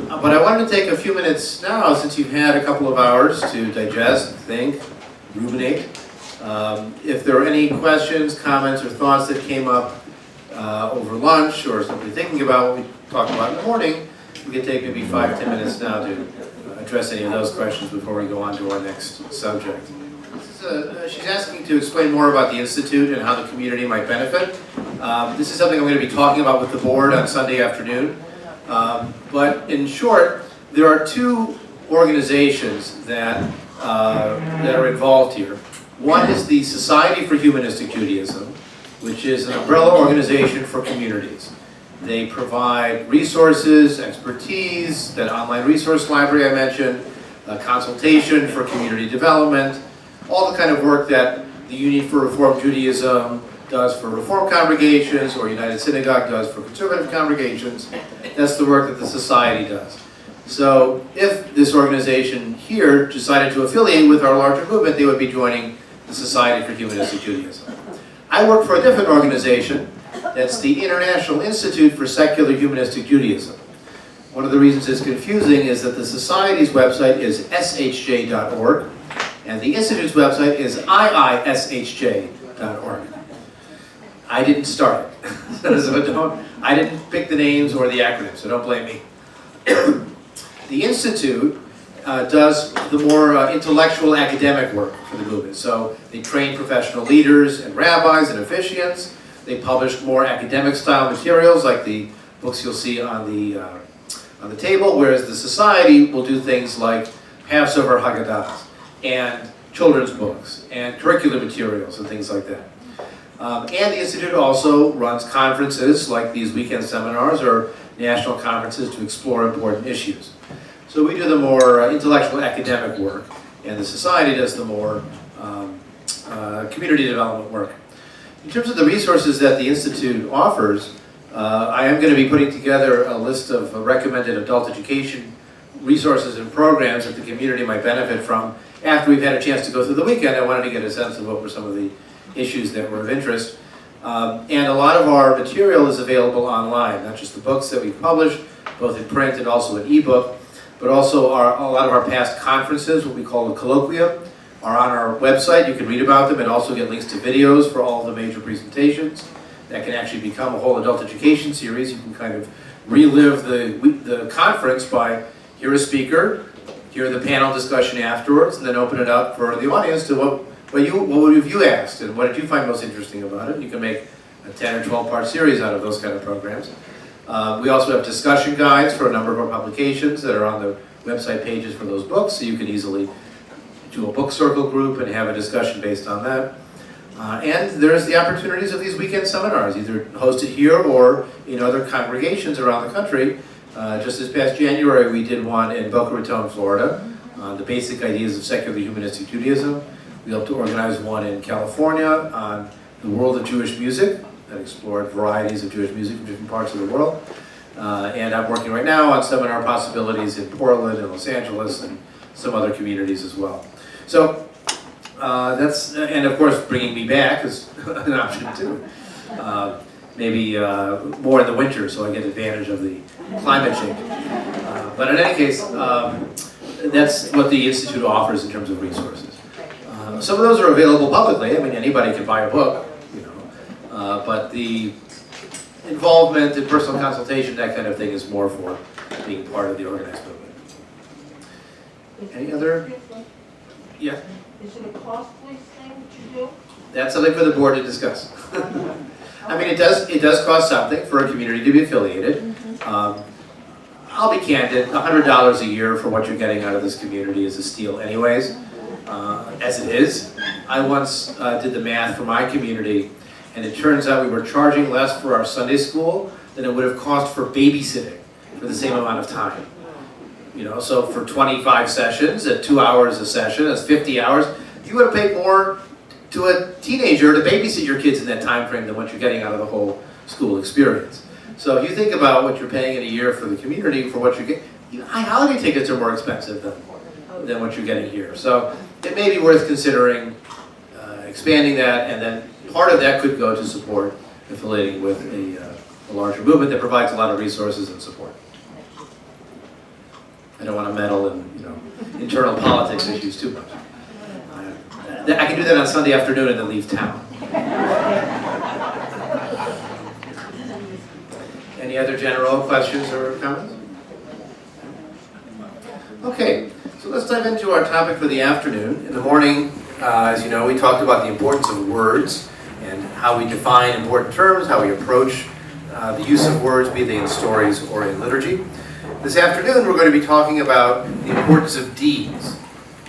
But I wanted to take a few minutes now, since you've had a couple of hours to digest, think, ruminate. If there are any questions, comments, or thoughts that came up over lunch, or simply thinking about what we talked about in the morning, we can take maybe 5-10 minutes now to address any of those questions before we go on to our next subject. She's asking to explain more about the Institute and how the community might benefit. This is something I'm going to be talking about with the board on Sunday afternoon. But in short, there are two organizations that are involved here. One is the Society for Humanistic Judaism, which is an umbrella organization for communities. They provide resources, expertise, that online resource library I mentioned, consultation for community development, all the kind of work that the Union for Reform Judaism does for Reform congregations, or United Synagogue does for conservative congregations. That's the work that the Society does. So if this organization here decided to affiliate with our larger movement, they would be joining the Society for Humanistic Judaism. I work for a different organization. That's the International Institute for Secular Humanistic Judaism. One of the reasons it's confusing is that the Society's website is shj.org, and the Institute's website is iishj.org. I didn't start it, so I didn't pick the names or the acronyms, so don't blame me. The Institute does the more intellectual academic work for the movement. So they train professional leaders and rabbis and officiants. They publish more academic style materials like the books you'll see on the table, whereas the Society will do things like Passover Haggadahs and children's books and curricular materials and things like that. And the Institute also runs conferences like these weekend seminars or national conferences to explore important issues. So we do the more intellectual academic work, and the Society does the more community development work. In terms of the resources that the Institute offers, I am going to be putting together a list of recommended adult education resources and programs that the community might benefit from. After we've had a chance to go through the weekend, I wanted to get a sense of what were some of the issues that were of interest. And a lot of our material is available online, not just the books that we've published, both in print and also in ebook, but also a lot of our past conferences, what we call the colloquia, are on our website. You can read about them and also get links to videos for all of the major presentations. That can actually become a whole adult education series. You can kind of relive the conference by hear a speaker, hear the panel discussion afterwards, and then open it up for the audience to what have you asked, and what did you find most interesting about it? You can make a 10 or 12-part series out of those kind of programs. We also have discussion guides for a number of our publications that are on the website pages for those books, so you can easily do a book circle group and have a discussion based on that. And there's the opportunities of these weekend seminars, either hosted here or in other congregations around the country. Just this past January, we did one in Boca Raton, Florida, on the basic ideas of secular humanistic Judaism. We helped to organize one in California on the world of Jewish music that explored varieties of Jewish music from different parts of the world. And I'm working right now on seminar possibilities in Portland and Los Angeles and some other communities as well. So that's, and of course bringing me back is an option too. Maybe more in the winter so I get advantage of the climate change. But in any case, that's what the Institute offers in terms of resources. Some of those are available publicly. I mean, anybody can buy a book, you know. But the involvement and personal consultation, that kind of thing, is more for being part of the organized movement. Any other? Yeah. Is it a costly thing to do? That's something for the board to discuss. I mean, it does cost something for a community to be affiliated. I'll be candid, $100 a year for what you're getting out of this community is a steal anyways, as it is. I once did the math for my community, and it turns out we were charging less for our Sunday school than it would have cost for babysitting for the same amount of time. You know, so for 25 sessions at 2 hours a session, that's 50 hours. You would have paid more to a teenager to babysit your kids in that time frame than what you're getting out of the whole school experience. So if you think about what you're paying in a year for the community, for what you get, holiday tickets are more expensive than what you're getting here. So it may be worth considering expanding that, and then part of that could go to support affiliating with a larger movement that provides a lot of resources and support. don't want to meddle in, internal politics issues too much. I can do that on Sunday afternoon and then leave town. Any other general questions or comments? Okay, so let's dive into our topic for the afternoon. In the morning, as you know, we talked about the importance of words and how we define important terms, how we approach the use of words, be they in stories or in liturgy. This afternoon, we're going to be talking about the importance of deeds,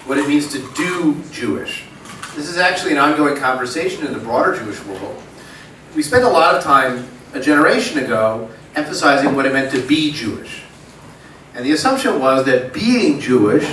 what it means to do Jewish. This is actually an ongoing conversation in the broader Jewish world. We spent a lot of time a generation ago emphasizing what it meant to be Jewish. And the assumption was that being Jewish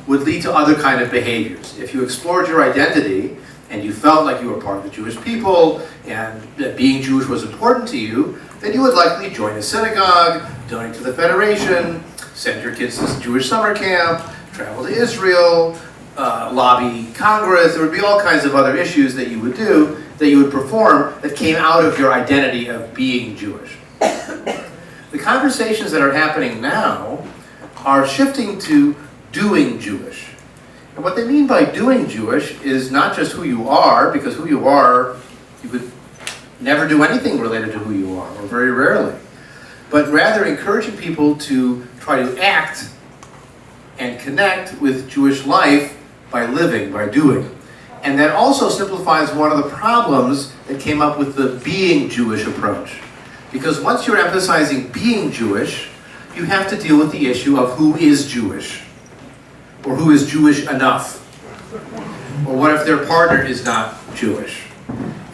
would lead to other kind of behaviors. If you explored your identity and you felt like you were part of the Jewish people and that being Jewish was important to you, then you would likely join a synagogue, donate to the Federation, send your kids to Jewish summer camp, travel to Israel, lobby Congress. There would be all kinds of other issues that you would do, that you would perform, that came out of your identity of being Jewish. The conversations that are happening now are shifting to doing Jewish. And what they mean by doing Jewish is not just who you are, because who you are, you could never do anything related to who you are, or very rarely, but rather encouraging people to try to act and connect with Jewish life by living, by doing. And that also simplifies one of the problems that came up with the being Jewish approach. Because once you're emphasizing being Jewish, you have to deal with the issue of who is Jewish, or who is Jewish enough, or what if their partner is not Jewish.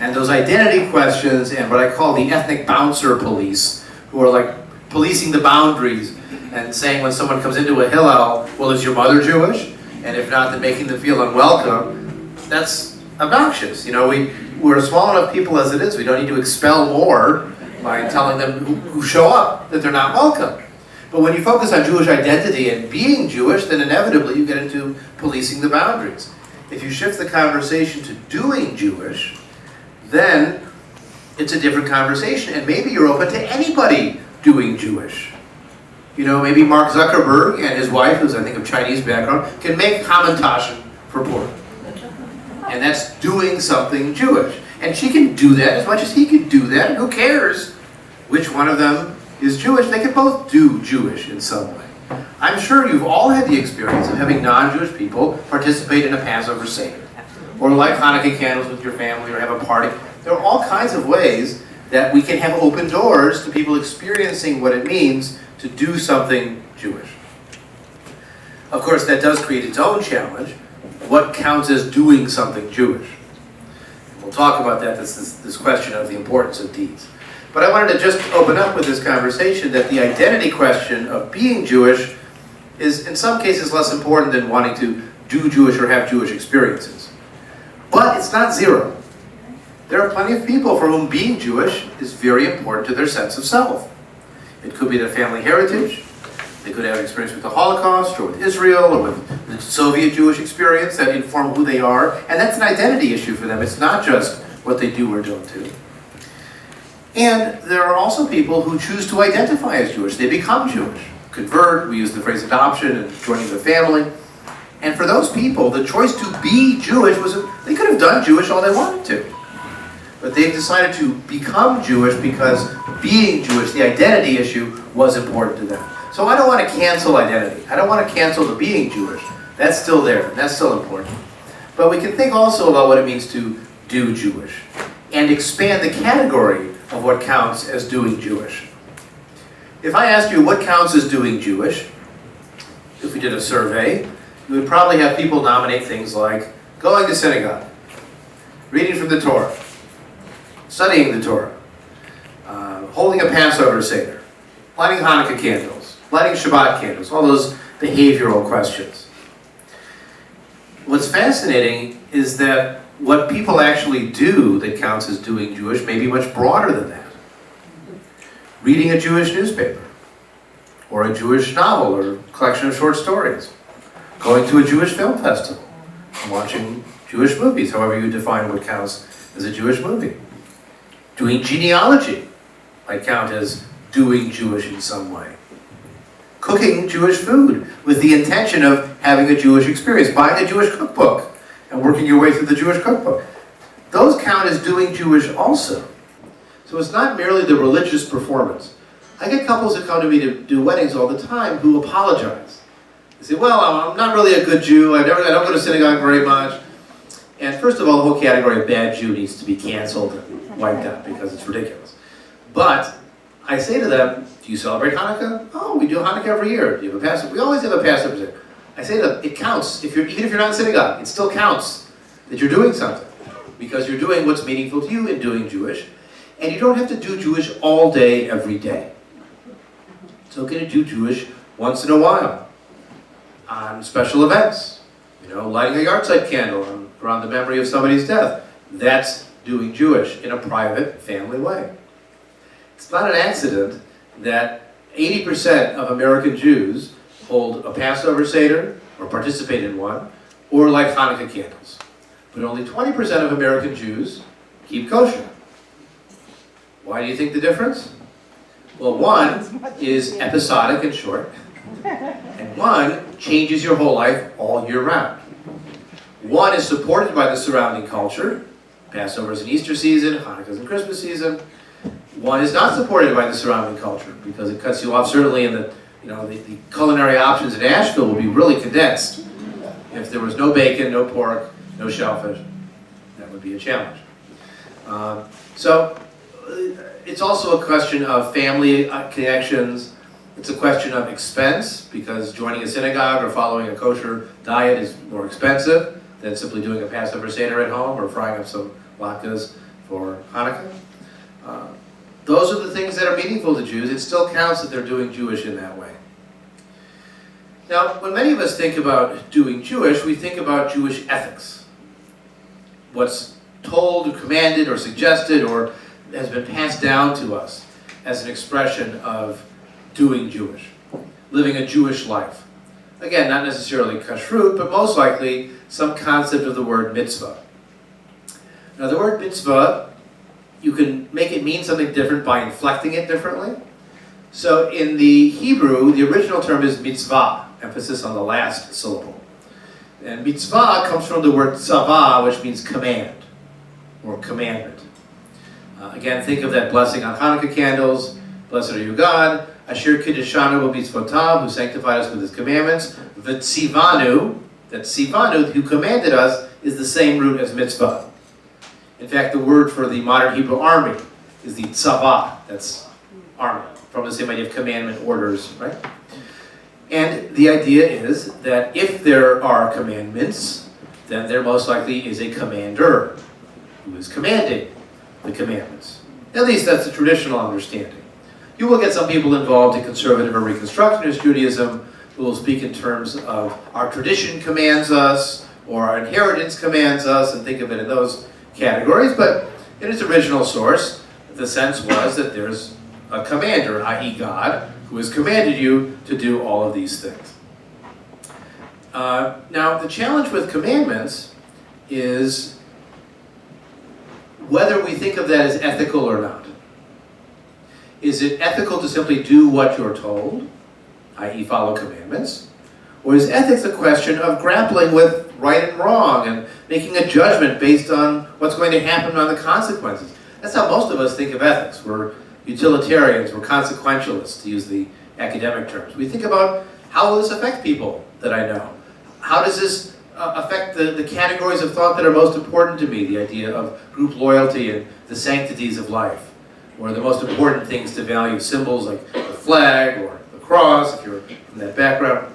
And those identity questions and what I call the ethnic bouncer police, who are like policing the boundaries and saying when someone comes into a Hillel, well, is your mother Jewish? And if not, then making them feel unwelcome. That's obnoxious. We're a small enough people as it is. We don't need to expel more by telling them who show up that they're not welcome. But when you focus on Jewish identity and being Jewish, then inevitably you get into policing the boundaries. If you shift the conversation to doing Jewish, then it's a different conversation, and maybe you're open to anybody doing Jewish. Maybe Mark Zuckerberg and his wife, who's I think of Chinese background, can make hamantaschen for pork. And that's doing something Jewish. And she can do that as much as he can do that. Who cares which one of them is Jewish? They can both do Jewish in some way. I'm sure you've all had the experience of having non-Jewish people participate in a Passover Seder, or light Hanukkah candles with your family, or have a party. There are all kinds of ways that we can have open doors to people experiencing what it means to do something Jewish. Of course, that does create its own challenge. What counts as doing something Jewish? We'll talk about that, this question of the importance of deeds. But I wanted to just open up with this conversation that the identity question of being Jewish is in some cases less important than wanting to do Jewish or have Jewish experiences. But it's not zero. There are plenty of people for whom being Jewish is very important to their sense of self. It could be their family heritage. They could have experience with the Holocaust, or with Israel, or with the Soviet Jewish experience that inform who they are. And that's an identity issue for them. It's not just what they do or don't do. And there are also people who choose to identify as Jewish. They become Jewish. Convert, we use the phrase adoption and joining the family. And for those people, the choice to be Jewish was, they could have done Jewish all they wanted to. But they've decided to become Jewish because being Jewish, the identity issue, was important to them. So I don't want to cancel identity. I don't want to cancel the being Jewish. That's still there. That's still important. But we can think also about what it means to do Jewish and expand the category of what counts as doing Jewish. If I asked you what counts as doing Jewish, if we did a survey, you would probably have people nominate things like going to synagogue, reading from the Torah, studying the Torah, holding a Passover Seder, lighting Hanukkah candles, lighting Shabbat candles, all those behavioral questions. What's fascinating is that what people actually do that counts as doing Jewish may be much broader than that. Reading a Jewish newspaper, or a Jewish novel, or collection of short stories, going to a Jewish film festival, watching Jewish movies, however you define what counts as a Jewish movie. Doing genealogy might count as doing Jewish in some way. cooking Jewish food with the intention of having a Jewish experience, buying a Jewish cookbook and working your way through the Jewish cookbook. Those count as doing Jewish also. So it's not merely the religious performance. I get couples that come to me to do weddings all the time who apologize. They say, well, I'm not really a good Jew, I don't go to synagogue very much. And first of all, the whole category of bad Jew needs to be canceled and wiped out because it's ridiculous. But I say to them, do you celebrate Hanukkah? Oh, we do Hanukkah every year. Do you have a Passover? We always have a Passover. I say to them, it counts. Even if you're not in synagogue, it still counts that you're doing something. Because you're doing what's meaningful to you in doing Jewish. And you don't have to do Jewish all day, every day. It's okay to do Jewish once in a while. On special events. You know, lighting a yahrzeit candle around the memory of somebody's death. That's doing Jewish in a private, family way. It's not an accident that 80% of American Jews hold a Passover Seder, or participate in one, or light Hanukkah candles. But only 20% of American Jews keep kosher. Why do you think the difference? Well, one is episodic and short, and one changes your whole life all year round. One is supported by the surrounding culture. Passover's and Easter season, Hanukkah's and Christmas season. One is not supported by the surrounding culture because it cuts you off. Certainly in the culinary options in Asheville will be really condensed. If there was no bacon, no pork, no shellfish, that would be a challenge. So it's also a question of family connections. It's a question of expense because joining a synagogue or following a kosher diet is more expensive than simply doing a Passover Seder at home or frying up some latkes for Hanukkah. Those are the things that are meaningful to Jews. It still counts that they're doing Jewish in that way. Now, when many of us think about doing Jewish, we think about Jewish ethics. What's told or commanded or suggested or has been passed down to us as an expression of doing Jewish, living a Jewish life. Again, not necessarily kashrut, but most likely some concept of the word mitzvah. Now, the word mitzvah, you can make it mean something different by inflecting it differently. So in the Hebrew, the original term is mitzvah, emphasis on the last syllable. And mitzvah comes from the word tzavah, which means command, or commandment. Again, think of that blessing on Hanukkah candles. Blessed are you, God. Asher kiddeshanu b'mitzvotav, who sanctified us with his commandments. V'tzivanu, that tzivanu, who commanded us, is the same root as mitzvah. In fact, the word for the modern Hebrew army is the tzavah, that's army, from the same idea of commandment, orders, right? And the idea is that if there are commandments, then there most likely is a commander who is commanding the commandments. At least that's the traditional understanding. You will get some people involved in conservative or reconstructionist Judaism who will speak in terms of our tradition commands us, or our inheritance commands us, and think of it in those categories, but in its original source, the sense was that there's a commander, i.e. God, who has commanded you to do all of these things. Now, the challenge with commandments is whether we think of that as ethical or not. Is it ethical to simply do what you're told, i.e. follow commandments? Or is ethics a question of grappling with right and wrong and making a judgment based on what's going to happen on the consequences? That's how most of us think of ethics. We're utilitarians, we're consequentialists, to use the academic terms. We think about, how will this affect people that I know? How does this affect the categories of thought that are most important to me? The idea of group loyalty and the sanctities of life, or the most important things to value, symbols like the flag or the cross, if you're from that background.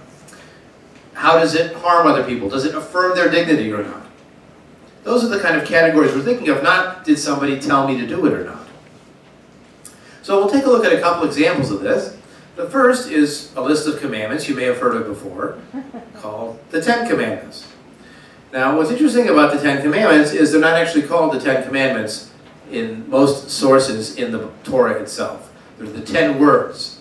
How does it harm other people? Does it affirm their dignity or not? Those are the kind of categories we're thinking of, not did somebody tell me to do it or not. So we'll take a look at a couple examples of this. The first is a list of commandments you may have heard of before, called the Ten Commandments. Now, what's interesting about the Ten Commandments is they're not actually called the Ten Commandments in most sources in the Torah itself. They're the 10 words.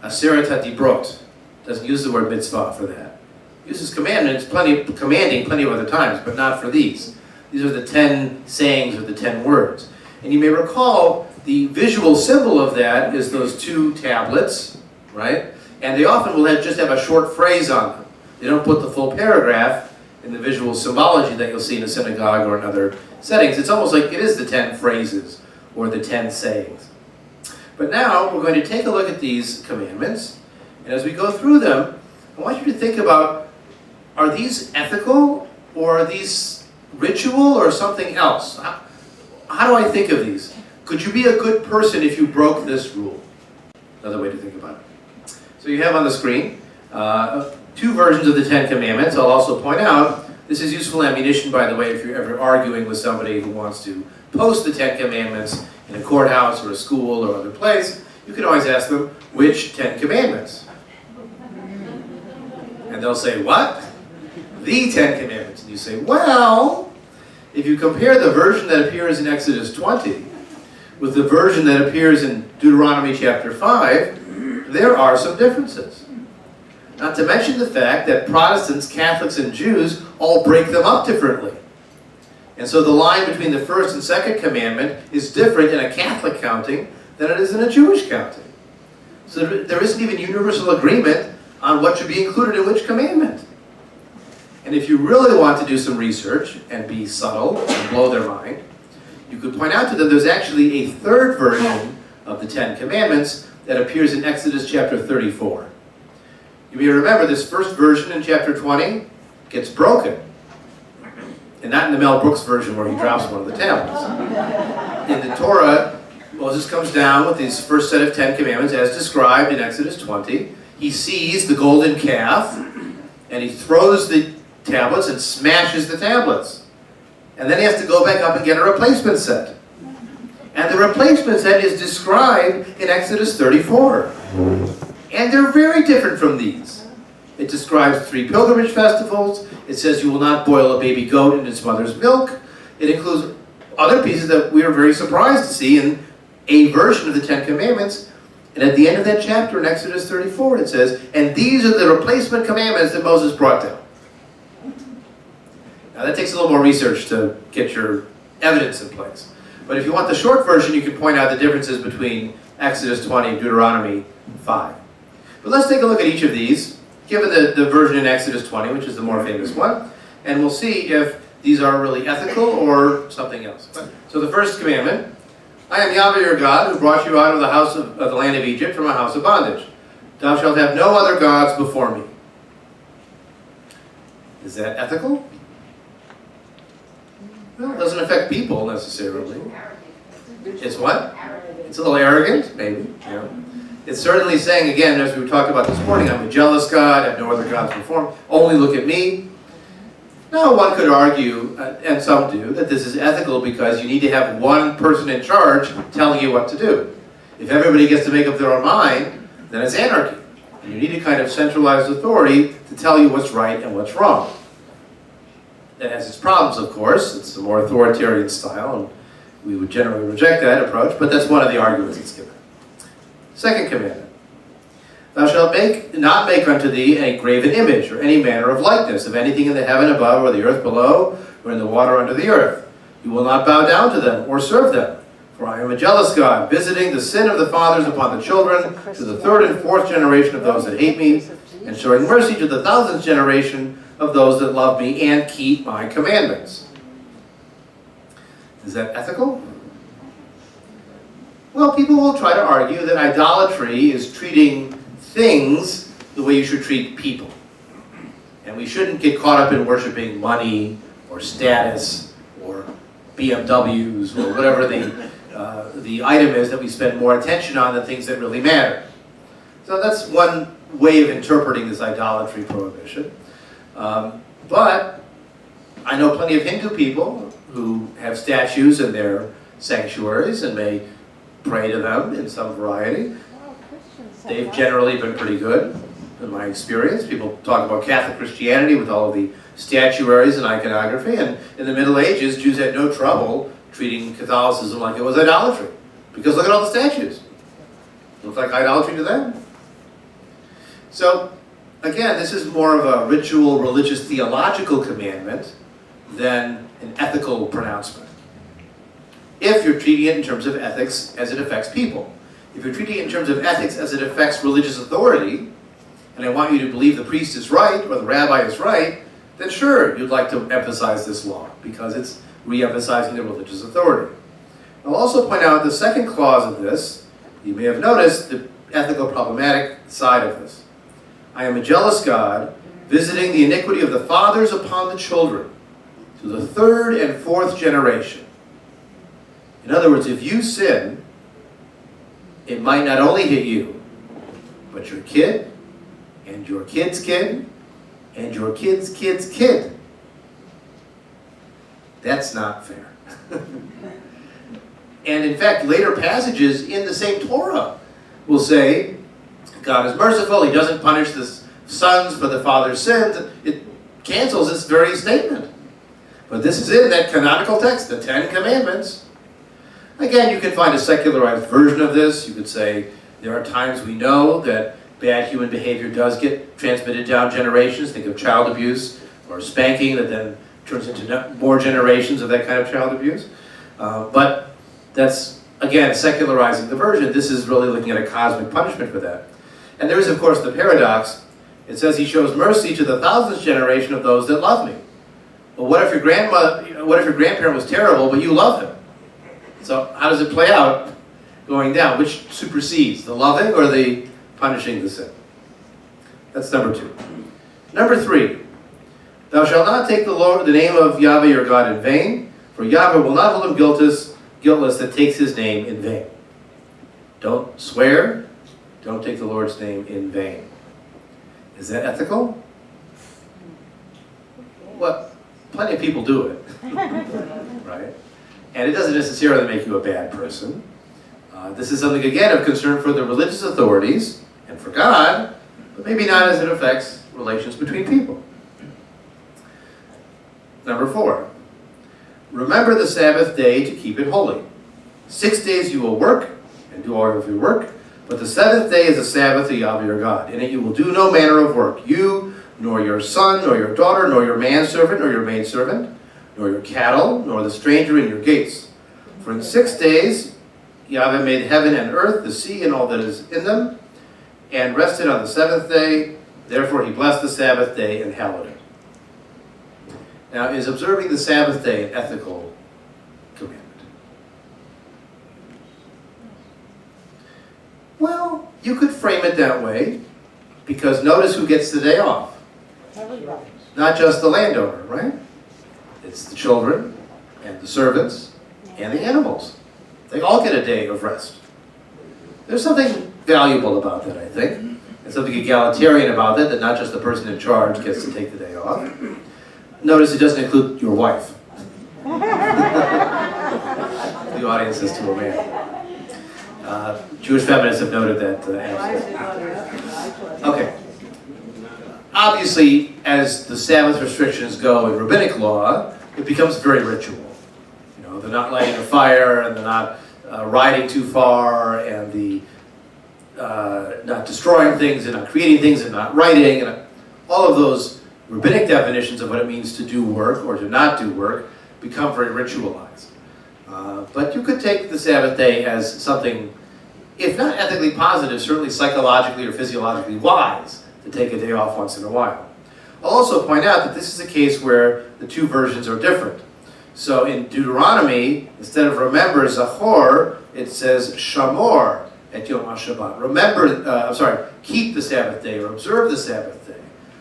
Aseret HaDibrot. Doesn't use the word mitzvah for that. It uses commandments, commanding plenty of other times, but not for these. These are the 10 sayings or the 10 words. And you may recall the visual symbol of that is those two tablets, right? And they often will just have a short phrase on them. They don't put the full paragraph in the visual symbology that you'll see in a synagogue or in other settings. It's almost like it is the 10 phrases or the 10 sayings. But now we're going to take a look at these commandments, and as we go through them, I want you to think about, are these ethical, or are these ritual, or something else? How do I think of these? Could you be a good person if you broke this rule? Another way to think about it. So you have on the screen 2 versions of the 10 Commandments. I'll also point out, this is useful ammunition, by the way, if you're ever arguing with somebody who wants to post the 10 Commandments in a courthouse or a school or other place. You can always ask them, which 10 Commandments? And they'll say, what? The 10 Commandments. And you say, well, if you compare the version that appears in Exodus 20 with the version that appears in Deuteronomy chapter 5, there are some differences. Not to mention the fact that Protestants, Catholics, and Jews all break them up differently. And so the line between the first and second commandment is different in a Catholic counting than it is in a Jewish counting. So there isn't even universal agreement on what should be included in which commandment. And if you really want to do some research and be subtle and blow their mind, you could point out to them there's actually a third version of the 10 Commandments that appears in Exodus chapter 34. You may remember this first version in chapter 20 gets broken. And not in the Mel Brooks version where he drops one of the tablets. In the Torah, Moses comes down with his first set of 10 Commandments as described in Exodus 20. He sees the golden calf, and he throws the tablets and smashes the tablets. And then he has to go back up and get a replacement set. And the replacement set is described in Exodus 34. And they're very different from these. It describes 3 pilgrimage festivals. It says you will not boil a baby goat in its mother's milk. It includes other pieces that we are very surprised to see in a version of the 10 Commandments. And at the end of that chapter in Exodus 34, it says, and these are the replacement commandments that Moses brought down. Now that takes a little more research to get your evidence in place. But if you want the short version, you can point out the differences between Exodus 20 and Deuteronomy 5. But let's take a look at each of these, given the version in Exodus 20, which is the more famous one, and we'll see if these are really ethical or something else. So the first commandment, I am Yahweh your God, who brought you out of the house of the land of Egypt from a house of bondage. Thou shalt have no other gods before me. Is that ethical? Well, it doesn't affect people necessarily. It's what? It's a little arrogant, maybe. Yeah. It's certainly saying, again, as we talked about this morning, I'm a jealous God, I have no other gods before me, only look at me. Now, one could argue, and some do, that this is ethical because you need to have one person in charge telling you what to do. If everybody gets to make up their own mind, then it's anarchy. And you need a kind of centralized authority to tell you what's right and what's wrong. That has its problems, of course. It's a more authoritarian style, and we would generally reject that approach, but that's one of the arguments it's given. Second commandment. Thou shalt not make unto thee a graven image, or any manner of likeness, of anything in the heaven above, or the earth below, or in the water under the earth. You will not bow down to them, or serve them. For I am a jealous God, visiting the sin of the fathers upon the children, to the 3rd and 4th generation of those that hate me, and showing mercy to the 1000th generation of those that love me and keep my commandments. Is that ethical? Well, people will try to argue that idolatry is treating things the way you should treat people. And we shouldn't get caught up in worshiping money or status or BMWs or whatever the item is that we spend more attention on than things that really matter. So that's one way of interpreting this idolatry prohibition. But I know plenty of Hindu people who have statues in their sanctuaries and may pray to them in some variety. They've generally been pretty good, in my experience. People talk about Catholic Christianity with all of the statuaries and iconography, and in the Middle Ages, Jews had no trouble treating Catholicism like it was idolatry. Because look at all the statues. Looks like idolatry to them. So, again, this is more of a ritual, religious, theological commandment than an ethical pronouncement. If you're treating it in terms of ethics as it affects people. If you're treating it in terms of ethics as it affects religious authority, and I want you to believe the priest is right or the rabbi is right, then sure, you'd like to emphasize this law because it's re-emphasizing the religious authority. I'll also point out the second clause of this. You may have noticed the ethical problematic side of this. I am a jealous God, visiting the iniquity of the fathers upon the children, to the third and fourth generation. In other words, if you sin, it might not only hit you, but your kid, and your kid's kid, and your kid's kid's kid. That's not fair. And in fact, later passages in the same Torah will say, God is merciful, he doesn't punish the sons for the father's sins. It cancels this very statement. But this is in that canonical text, the Ten Commandments. Again, you can find a secularized version of this. You could say there are times we know that bad human behavior does get transmitted down generations. Think of child abuse or spanking that then turns into more generations of that kind of child abuse. But that's, again, secularizing the version. This is really looking at a cosmic punishment for that. And there is, of course, the paradox. It says he shows mercy to the thousandth generation of those that love me. Well, what if your grandparent was terrible, but you love him? So how does it play out going down? Which supersedes, the loving or the punishing the sin? That's number 2. Number 3, thou shalt not take the name of Yahweh your God in vain, for Yahweh will not hold him guiltless that takes his name in vain. Don't swear, don't take the Lord's name in vain. Is that ethical? Well, plenty of people do it, right? And it doesn't necessarily make you a bad person. This is something, again, of concern for the religious authorities and for God, but maybe not as it affects relations between people. Number 4, remember the Sabbath day to keep it holy. 6 days you will work and do all of your work, but the 7th day is a Sabbath to Yahweh your God. In it you will do no manner of work, you, nor your son, nor your daughter, nor your manservant, nor your maidservant, nor your cattle, nor the stranger in your gates. For in 6 days Yahweh made heaven and earth, the sea, and all that is in them, and rested on the 7th day. Therefore he blessed the Sabbath day and hallowed it. Now, is observing the Sabbath day an ethical commandment? Well, you could frame it that way, because notice who gets the day off. Everybody. Not just the landowner, right? It's the children, and the servants, and the animals. They all get a day of rest. There's something valuable about that, I think. There's something egalitarian about that not just the person in charge gets to take the day off. Notice it doesn't include your wife. The audience is to a man. Jewish feminists have noted that. Okay. Obviously, as the Sabbath restrictions go in rabbinic law, it becomes very ritual. You know, they're not lighting a fire, and they're not riding too far, and the not destroying things, and not creating things, and not writing, and all of those rabbinic definitions of what it means to do work or to not do work become very ritualized. But you could take the Sabbath day as something, if not ethically positive, certainly psychologically or physiologically wise to take a day off once in a while. I'll also point out that this is a case where the two versions are different. So in Deuteronomy, instead of remember Zachor, it says Shamor et Yom HaShabbat. Remember, keep the Sabbath day or observe the Sabbath day.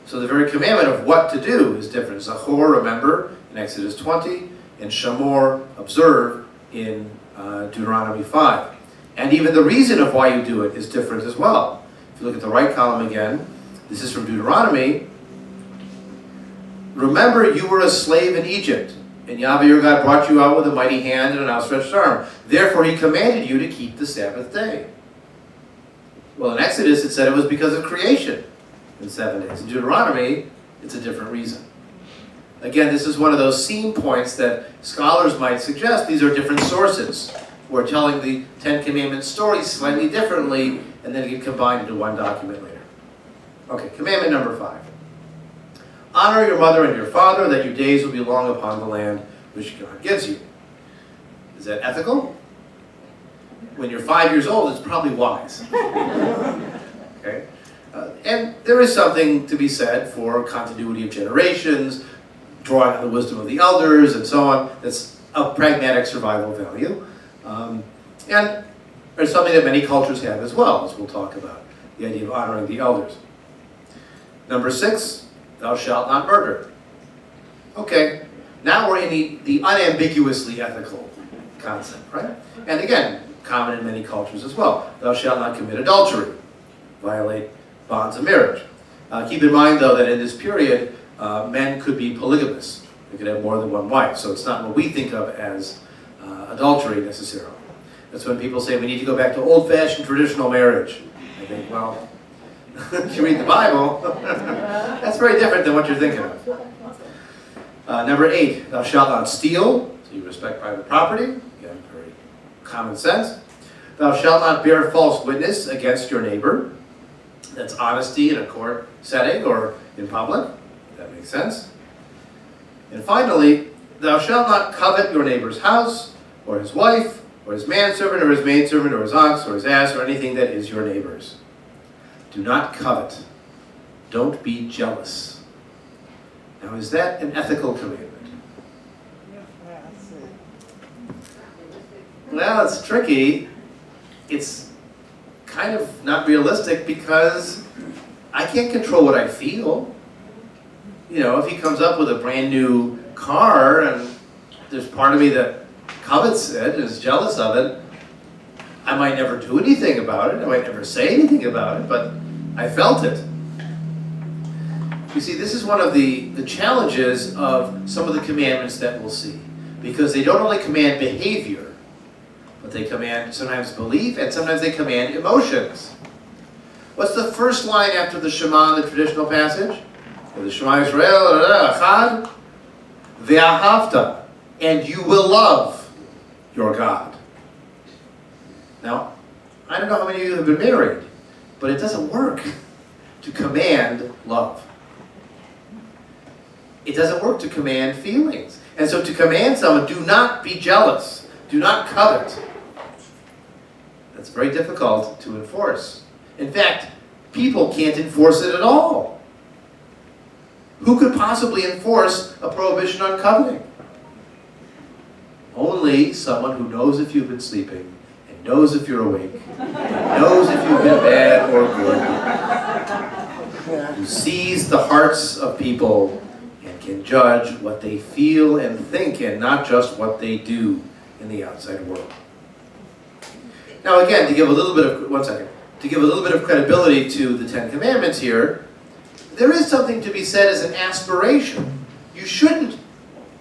So the very commandment of what to do is different. Zachor, remember, in Exodus 20, and Shamor, observe, in Deuteronomy 5. And even the reason of why you do it is different as well. If you look at the right column again, this is from Deuteronomy. Remember, you were a slave in Egypt, and Yahweh your God brought you out with a mighty hand and an outstretched arm. Therefore he commanded you to keep the Sabbath day. Well, in Exodus it said it was because of creation in 7 days. In Deuteronomy, it's a different reason. Again, this is one of those seam points that scholars might suggest these are different sources. We're telling the Ten Commandments story slightly differently, and then get combined into one document later. Okay, commandment number 5. Honor your mother and your father, that your days will be long upon the land which God gives you. Is that ethical? When you're 5 years old, it's probably wise. Okay? And there is something to be said for continuity of generations, drawing on the wisdom of the elders, and so on. That's of pragmatic survival value. And there's something that many cultures have as well, as we'll talk about, the idea of honoring the elders. Number 6, thou shalt not murder. Okay, now we're in the unambiguously ethical concept, right? And again, common in many cultures as well. Thou shalt not commit adultery, violate bonds of marriage. Keep in mind, though, that in this period, men could be polygamous. They could have more than one wife, so it's not what we think of as adultery necessarily. That's when people say we need to go back to old-fashioned traditional marriage. I think, well, if you read the Bible, that's very different than what you're thinking of. Number 8, thou shalt not steal, so you respect private property. Again, very common sense. Thou shalt not bear false witness against your neighbor. That's honesty in a court setting or in public. That makes sense. And finally, thou shalt not covet your neighbor's house, or his wife, or his manservant, or his maidservant, or his ox, or his ass, or anything that is your neighbor's. Do not covet. Don't be jealous. Now, is that an ethical commandment? Well, it's tricky. It's kind of not realistic because I can't control what I feel. You know, if he comes up with a brand new car and there's part of me that covets it and is jealous of it, I might never do anything about it. I might never say anything about it, but I felt it. You see, this is one of the challenges of some of the commandments that we'll see, because they don't only command behavior, but they command sometimes belief, and sometimes they command emotions. What's the first line after the Shema in the traditional passage? The Shema Yisrael, Echad, Ve'ahavta, and you will love your God. Now, I don't know how many of you have been married, but it doesn't work to command love. It doesn't work to command feelings. And so to command someone, do not be jealous, do not covet, that's very difficult to enforce. In fact, people can't enforce it at all. Who could possibly enforce a prohibition on coveting? Only someone who knows if you've been sleeping, and knows if you're awake, and knows if you've been bad or good, who sees the hearts of people and can judge what they feel and think, and not just what they do in the outside world. Now again, to give a little bit of credibility to the Ten Commandments here, there is something to be said as an aspiration. You shouldn't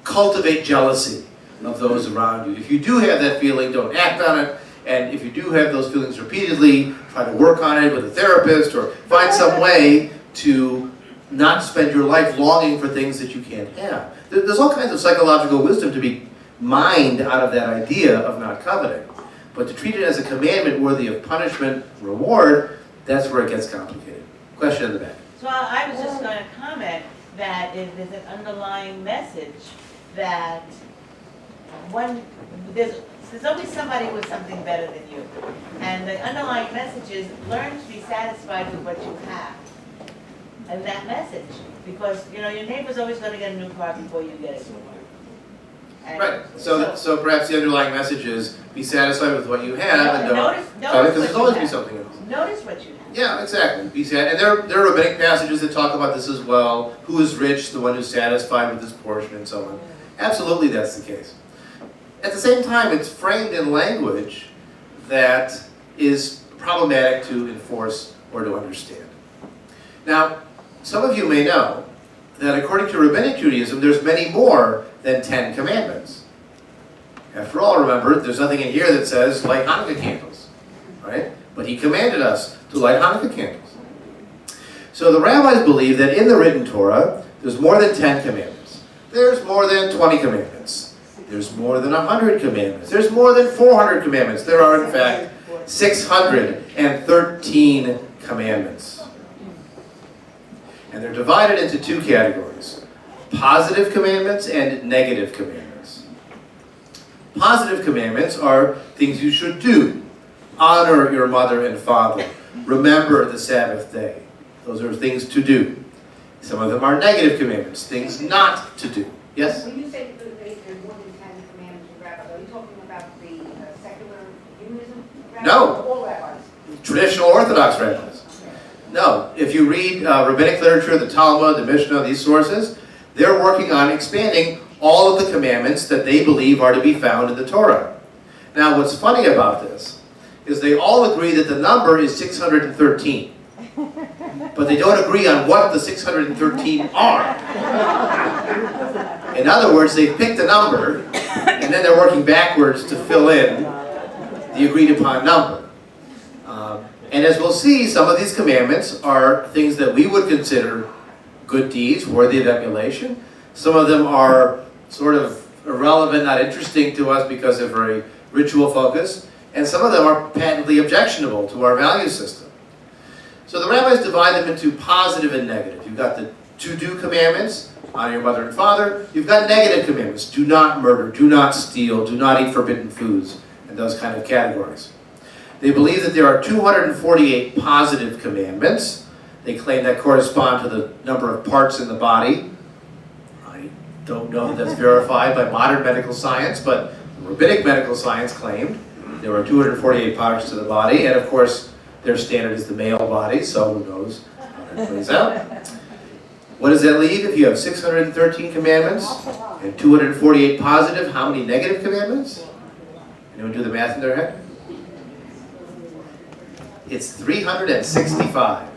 cultivate jealousy of those around you. If you do have that feeling, don't act on it. And if you do have those feelings repeatedly, try to work on it with a therapist or find some way to not spend your life longing for things that you can't have. There's all kinds of psychological wisdom to be mined out of that idea of not coveting. But to treat it as a commandment worthy of punishment, reward, that's where it gets complicated. Question in the back. So I was just going to comment that there's an underlying message that there's always somebody with something better than you. And the underlying message is learn to be satisfied with what you have. And that message, because your neighbor's always going to get a new car before you get it. And right. So perhaps the underlying message is be satisfied with what you have and don't notice because there's always be something else. Notice what you have. Yeah, exactly. Be sad. And there are rabbinic passages that talk about this as well. Who is rich? The one who's satisfied with his portion, and so on. Absolutely, that's the case. At the same time, it's framed in language that is problematic to enforce or to understand. Now, some of you may know that according to rabbinic Judaism, there's many more than 10 commandments. After all, remember, there's nothing in here that says light Hanukkah candles, right? But he commanded us to light Hanukkah candles. So the rabbis believe that in the written Torah, there's more than 10 commandments. There's more than 20 commandments. There's more than 100 commandments. There's more than 400 commandments. There are, in fact, 613 commandments. And they're divided into two categories: positive commandments and negative commandments. Positive commandments are things you should do. Honor your mother and father. Remember the Sabbath day. Those are things to do. Some of them are negative commandments, things not to do. Yes? When you say that there's more than 10 commandments from rabbis, are you talking about the secular humanism rabbis? No. Or all rabbis? Traditional Orthodox rabbis. No. If you read rabbinic literature, the Talmud, the Mishnah, these sources, they're working on expanding all of the commandments that they believe are to be found in the Torah. Now, what's funny about this is they all agree that the number is 613. But they don't agree on what the 613 are. In other words, they picked a number, and then they're working backwards to fill in the agreed upon number. And as we'll see, some of these commandments are things that we would consider good deeds, worthy of emulation. Some of them are sort of irrelevant, not interesting to us because they're very ritual focused. And some of them are patently objectionable to our value system. So the rabbis divide them into positive and negative. You've got the to-do commandments, honor your mother and father. You've got negative commandments, do not murder, do not steal, do not eat forbidden foods, and those kind of categories. They believe that there are 248 positive commandments. They claim that correspond to the number of parts in the body. I don't know if that's verified by modern medical science, but rabbinic medical science claimed there were 248 parts to the body, and of course, their standard is the male body, so who knows how that plays out. What does that leave if you have 613 commandments and 248 positive? How many negative commandments? Anyone do the math in their head? It's 365.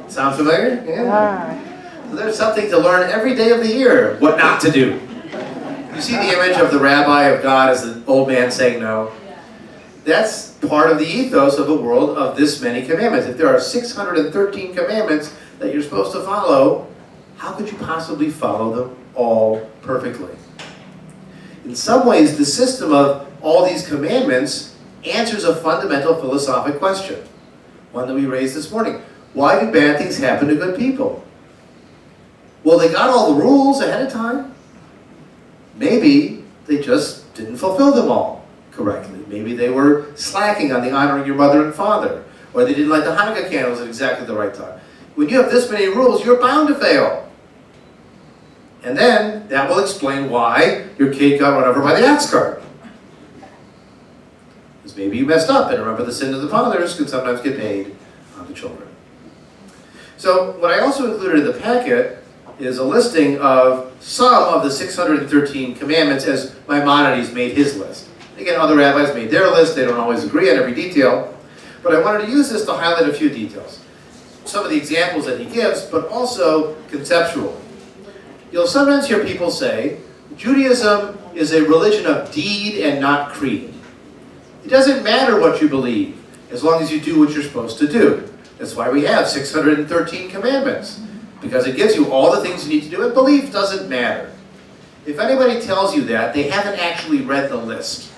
Sound familiar? Yeah. So there's something to learn every day of the year, what not to do. You see the image of the rabbi of God as the old man saying no? That's part of the ethos of a world of this many commandments. If there are 613 commandments that you're supposed to follow, how could you possibly follow them all perfectly? In some ways, the system of all these commandments answers a fundamental philosophic question, one that we raised this morning. Why do bad things happen to good people? Well, they got all the rules ahead of time. Maybe they just didn't fulfill them all correctly. Maybe they were slacking on the honoring your mother and father, or they didn't light the Hanukkah candles at exactly the right time. When you have this many rules, you're bound to fail. And then that will explain why your kid got run over by the ox cart. Because maybe you messed up, and remember the sin of the fathers can sometimes get paid on the children. So what I also included in the packet is a listing of some of the 613 commandments as Maimonides made his list. Again, other rabbis made their list. They don't always agree on every detail. But I wanted to use this to highlight a few details. Some of the examples that he gives, but also conceptual. You'll sometimes hear people say, Judaism is a religion of deed and not creed. It doesn't matter what you believe, as long as you do what you're supposed to do. That's why we have 613 commandments, because it gives you all the things you need to do, and belief doesn't matter. If anybody tells you that, they haven't actually read the list.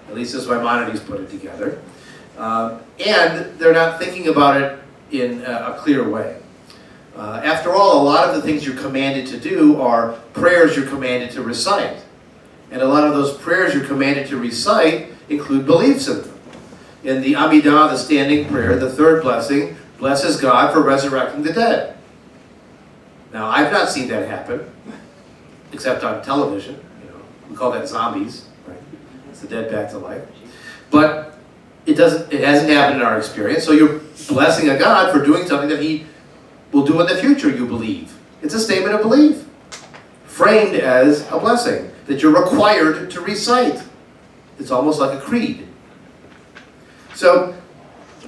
At least as Maimonides put it together. And they're not thinking about it in a clear way. After all, a lot of the things you're commanded to do are prayers you're commanded to recite. And a lot of those prayers you're commanded to recite include beliefs in them. In the Amidah, the standing prayer, the third blessing blesses God for resurrecting the dead. Now, I've not seen that happen, except on television. We call that zombies, right? It's the dead back to life. But it hasn't happened in our experience, so you're blessing a God for doing something that he will do in the future, you believe. It's a statement of belief, framed as a blessing that you're required to recite. It's almost like a creed. So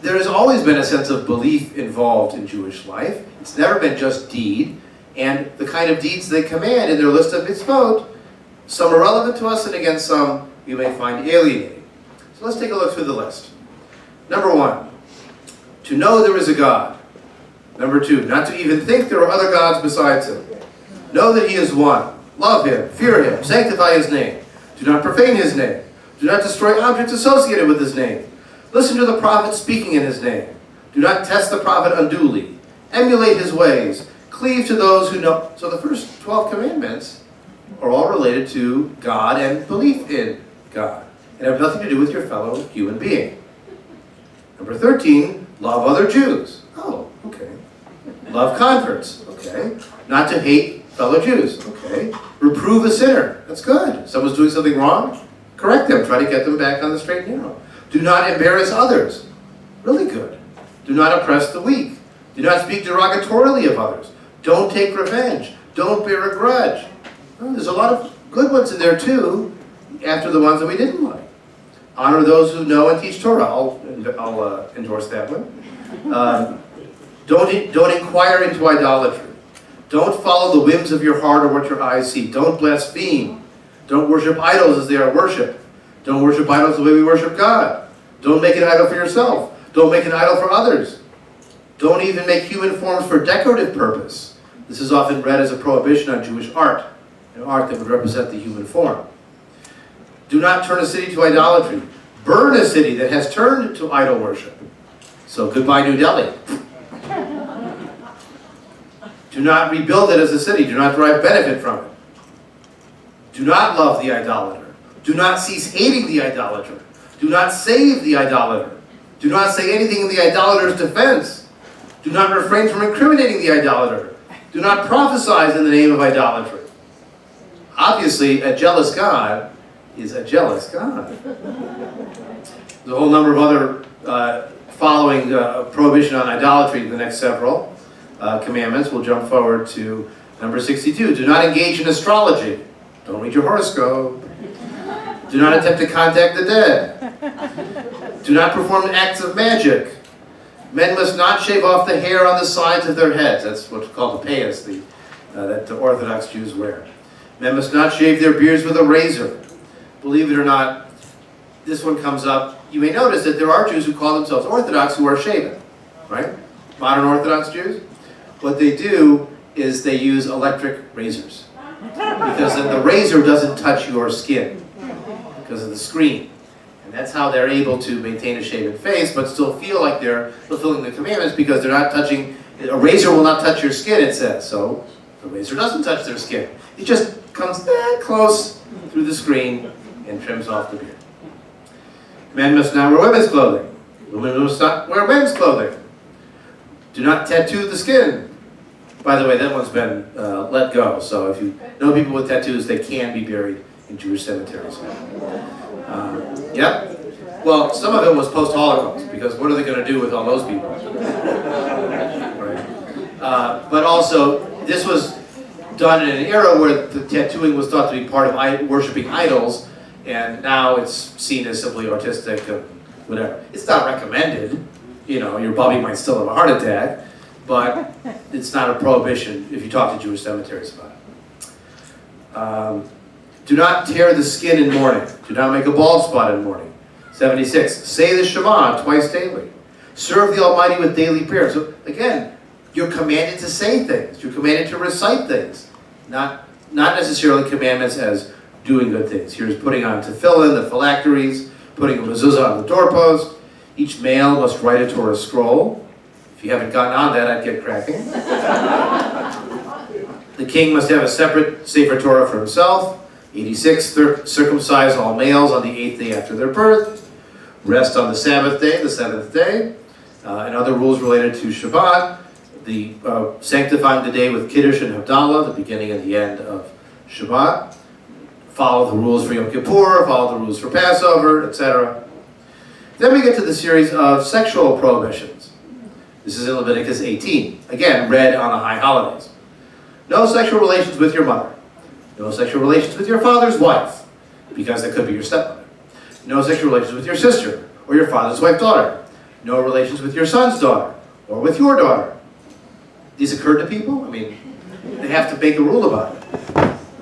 there has always been a sense of belief involved in Jewish life. It's never been just deed, and the kind of deeds they command in their list of mitzvot, some are relevant to us, and again, some you may find alienating. So let's take a look through the list. Number 1, to know there is a God. Number 2, not to even think there are other gods besides him. Know that he is one. Love him, fear him, sanctify his name. Do not profane his name. Do not destroy objects associated with his name. Listen to the prophet speaking in his name. Do not test the prophet unduly. Emulate his ways. Cleave to those who know. So the first 12 commandments are all related to God and belief in God, and have nothing to do with your fellow human being. Number 13, Love other Jews. Oh, okay. Love converts. Okay. Not to hate fellow Jews. Okay. Reprove a sinner. That's good. Someone's doing something wrong, correct them. Try to get them back on the straight and narrow. Do not embarrass others. Really good. Do not oppress the weak. Do not speak derogatorily of others. Don't take revenge. Don't bear a grudge. Well, there's a lot of good ones in there too, after the ones that we didn't like. Honor those who know and teach Torah. I'll endorse that one. Don't inquire into idolatry. Don't follow the whims of your heart or what your eyes see. Don't blaspheme. Don't worship idols as they are worshipped. Don't worship idols the way we worship God. Don't make an idol for yourself. Don't make an idol for others. Don't even make human forms for decorative purpose. This is often read as a prohibition on Jewish art, an art that would represent the human form. Do not turn a city to idolatry. Burn a city that has turned to idol worship. So goodbye, New Delhi. Do not rebuild it as a city. Do not derive benefit from it. Do not love the idolater. Do not cease hating the idolater. Do not save the idolater. Do not say anything in the idolater's defense. Do not refrain from incriminating the idolater. Do not prophesy in the name of idolatry. Obviously, a jealous God is a jealous God. There's a whole number of other following prohibition on idolatry, the next several commandments. We'll jump forward to number 62. Do not engage in astrology. Don't read your horoscope. Do not attempt to contact the dead. Do not perform acts of magic. Men must not shave off the hair on the sides of their heads. That's what's called the payas, that the Orthodox Jews wear. Men must not shave their beards with a razor. Believe it or not, this one comes up. You may notice that there are Jews who call themselves Orthodox who are shaven, right? Modern Orthodox Jews. What they do is they use electric razors. Because the razor doesn't touch your skin because of the screen. And that's how they're able to maintain a shaven face, but still feel like they're fulfilling the commandments because they're not touching, a razor will not touch your skin, it says. So the razor doesn't touch their skin. It just comes that close through the screen and trims off the beard. Men must not wear women's clothing. Women must not wear men's clothing. Do not tattoo the skin. By the way, that one's been let go. So if you know people with tattoos, they can be buried in Jewish cemeteries. Yep. Well, some of it was post-Holocaust, because what are they going to do with all those people? Right. But also, this was done in an era where the tattooing was thought to be part of worshiping idols, and now it's seen as simply artistic and whatever. It's not recommended. You know, your bubby might still have a heart attack, but it's not a prohibition if you talk to Jewish cemeteries about it. Do not tear the skin in mourning. Do not make a bald spot in mourning. 76. Say the Shema twice daily. Serve the Almighty with daily prayer. So again, you're commanded to say things. You're commanded to recite things. Not necessarily commandments as doing good things. Here's putting on tefillin, the phylacteries, putting a mezuzah on the doorpost. Each male must write a Torah scroll. If you haven't gotten on that, I'd get cracking. The king must have a separate Sefer Torah for himself. 86, circumcise all males on the 8th day after their birth. Rest on the Sabbath day, the 7th day. And other rules related to Shabbat. The sanctifying the day with Kiddush and Havdalah, the beginning and the end of Shabbat. Follow the rules for Yom Kippur, follow the rules for Passover, etc. Then we get to the series of sexual prohibitions. This is in Leviticus 18. Again, read on the high holidays. No sexual relations with your mother. No sexual relations with your father's wife, because that could be your stepmother. No sexual relations with your sister or your father's wife daughter. No relations with your son's daughter or with your daughter. These occurred to people? I mean, they have to make a rule about it.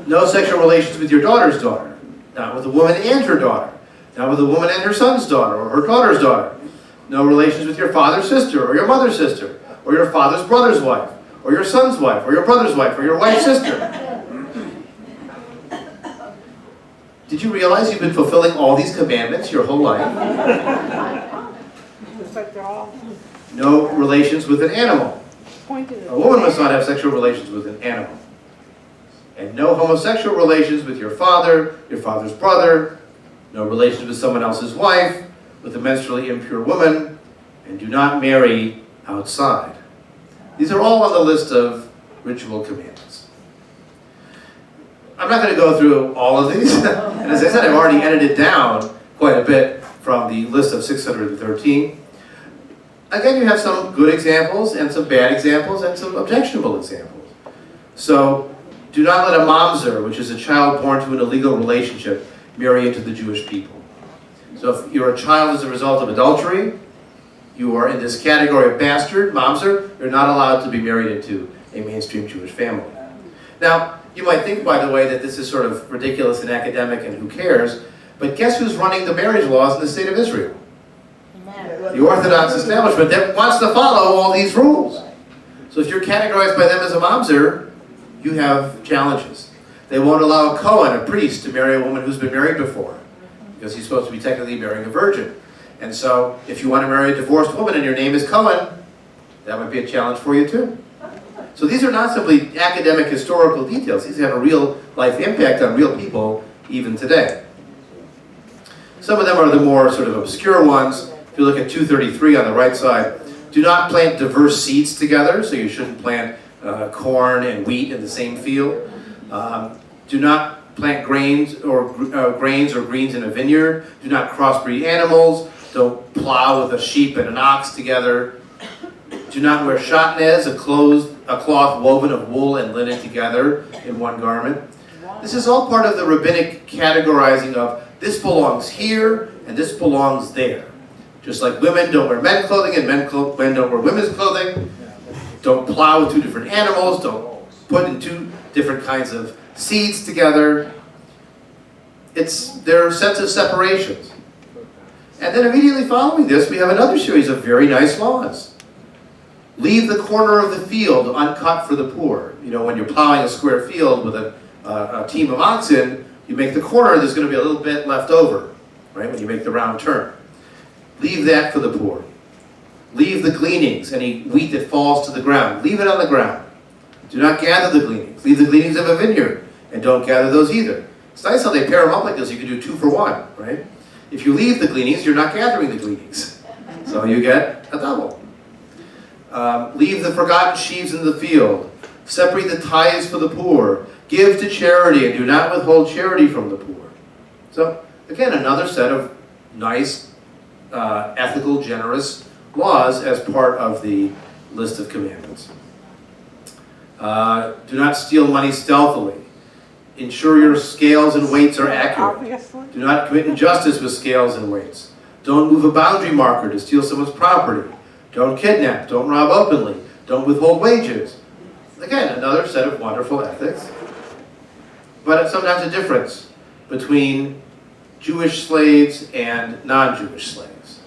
No sexual relations with your daughter's daughter. Not with a woman and her daughter. Not with a woman and her son's daughter or her daughter's daughter. No relations with your father's sister or your mother's sister or your father's brother's wife or your son's wife or your brother's wife or your wife's sister. Did you realize you've been fulfilling all these commandments your whole life? No relations with an animal. A woman must not have sexual relations with an animal. And no homosexual relations with your father's brother, no relations with someone else's wife, with a menstrually impure woman, and do not marry outside. These are all on the list of ritual commandments. I'm not going to go through all of these. And as I said, I've already edited down quite a bit from the list of 613. Again, you have some good examples and some bad examples and some objectionable examples. So, do not let a mamzer, which is a child born to an illegal relationship, marry into the Jewish people. So if you're a child as a result of adultery, you are in this category of bastard, mamzer, you're not allowed to be married into a mainstream Jewish family. Now, you might think, by the way, that this is sort of ridiculous and academic and who cares, but guess who's running the marriage laws in the state of Israel? The Orthodox establishment that wants to follow all these rules. So if you're categorized by them as a mamzer, you have challenges. They won't allow a Kohen, a priest, to marry a woman who's been married before, because he's supposed to be technically marrying a virgin. And so if you want to marry a divorced woman and your name is Cohen, that might be a challenge for you too. So these are not simply academic historical details. These have a real life impact on real people even today. Some of them are the more sort of obscure ones. If you look at 233 on the right side, do not plant diverse seeds together, so you shouldn't plant corn and wheat in the same field. Do not plant grains or greens in a vineyard. Do not crossbreed animals. Don't plow with a sheep and an ox together. Do not wear shatnez, a cloth woven of wool and linen together in one garment. This is all part of the rabbinic categorizing of this belongs here and this belongs there. Just like women don't wear men's clothing and men don't wear women's clothing. Don't plow with two different animals. Don't put in two different kinds of seeds together. There are sets of separations. And then immediately following this, we have another series of very nice laws. Leave the corner of the field uncut for the poor. You know, when you're plowing a square field with a team of oxen, you make the corner, there's going to be a little bit left over, right, when you make the round turn. Leave that for the poor. Leave the gleanings, any wheat that falls to the ground. Leave it on the ground. Do not gather the gleanings. Leave the gleanings of a vineyard, and don't gather those either. It's nice how they pair them up like this. You can do 2 for 1, right? If you leave the gleanings, you're not gathering the gleanings. So you get a double. Leave the forgotten sheaves in the field. Separate the tithes for the poor. Give to charity, and do not withhold charity from the poor. So, again, another set of nice, ethical, generous laws as part of the list of commandments. Do not steal money stealthily. Ensure your scales and weights are accurate. Do not commit injustice with scales and weights. Don't move a boundary marker to steal someone's property. Don't kidnap. Don't rob openly. Don't withhold wages. Again, another set of wonderful ethics. But sometimes a difference between Jewish slaves and non-Jewish slaves.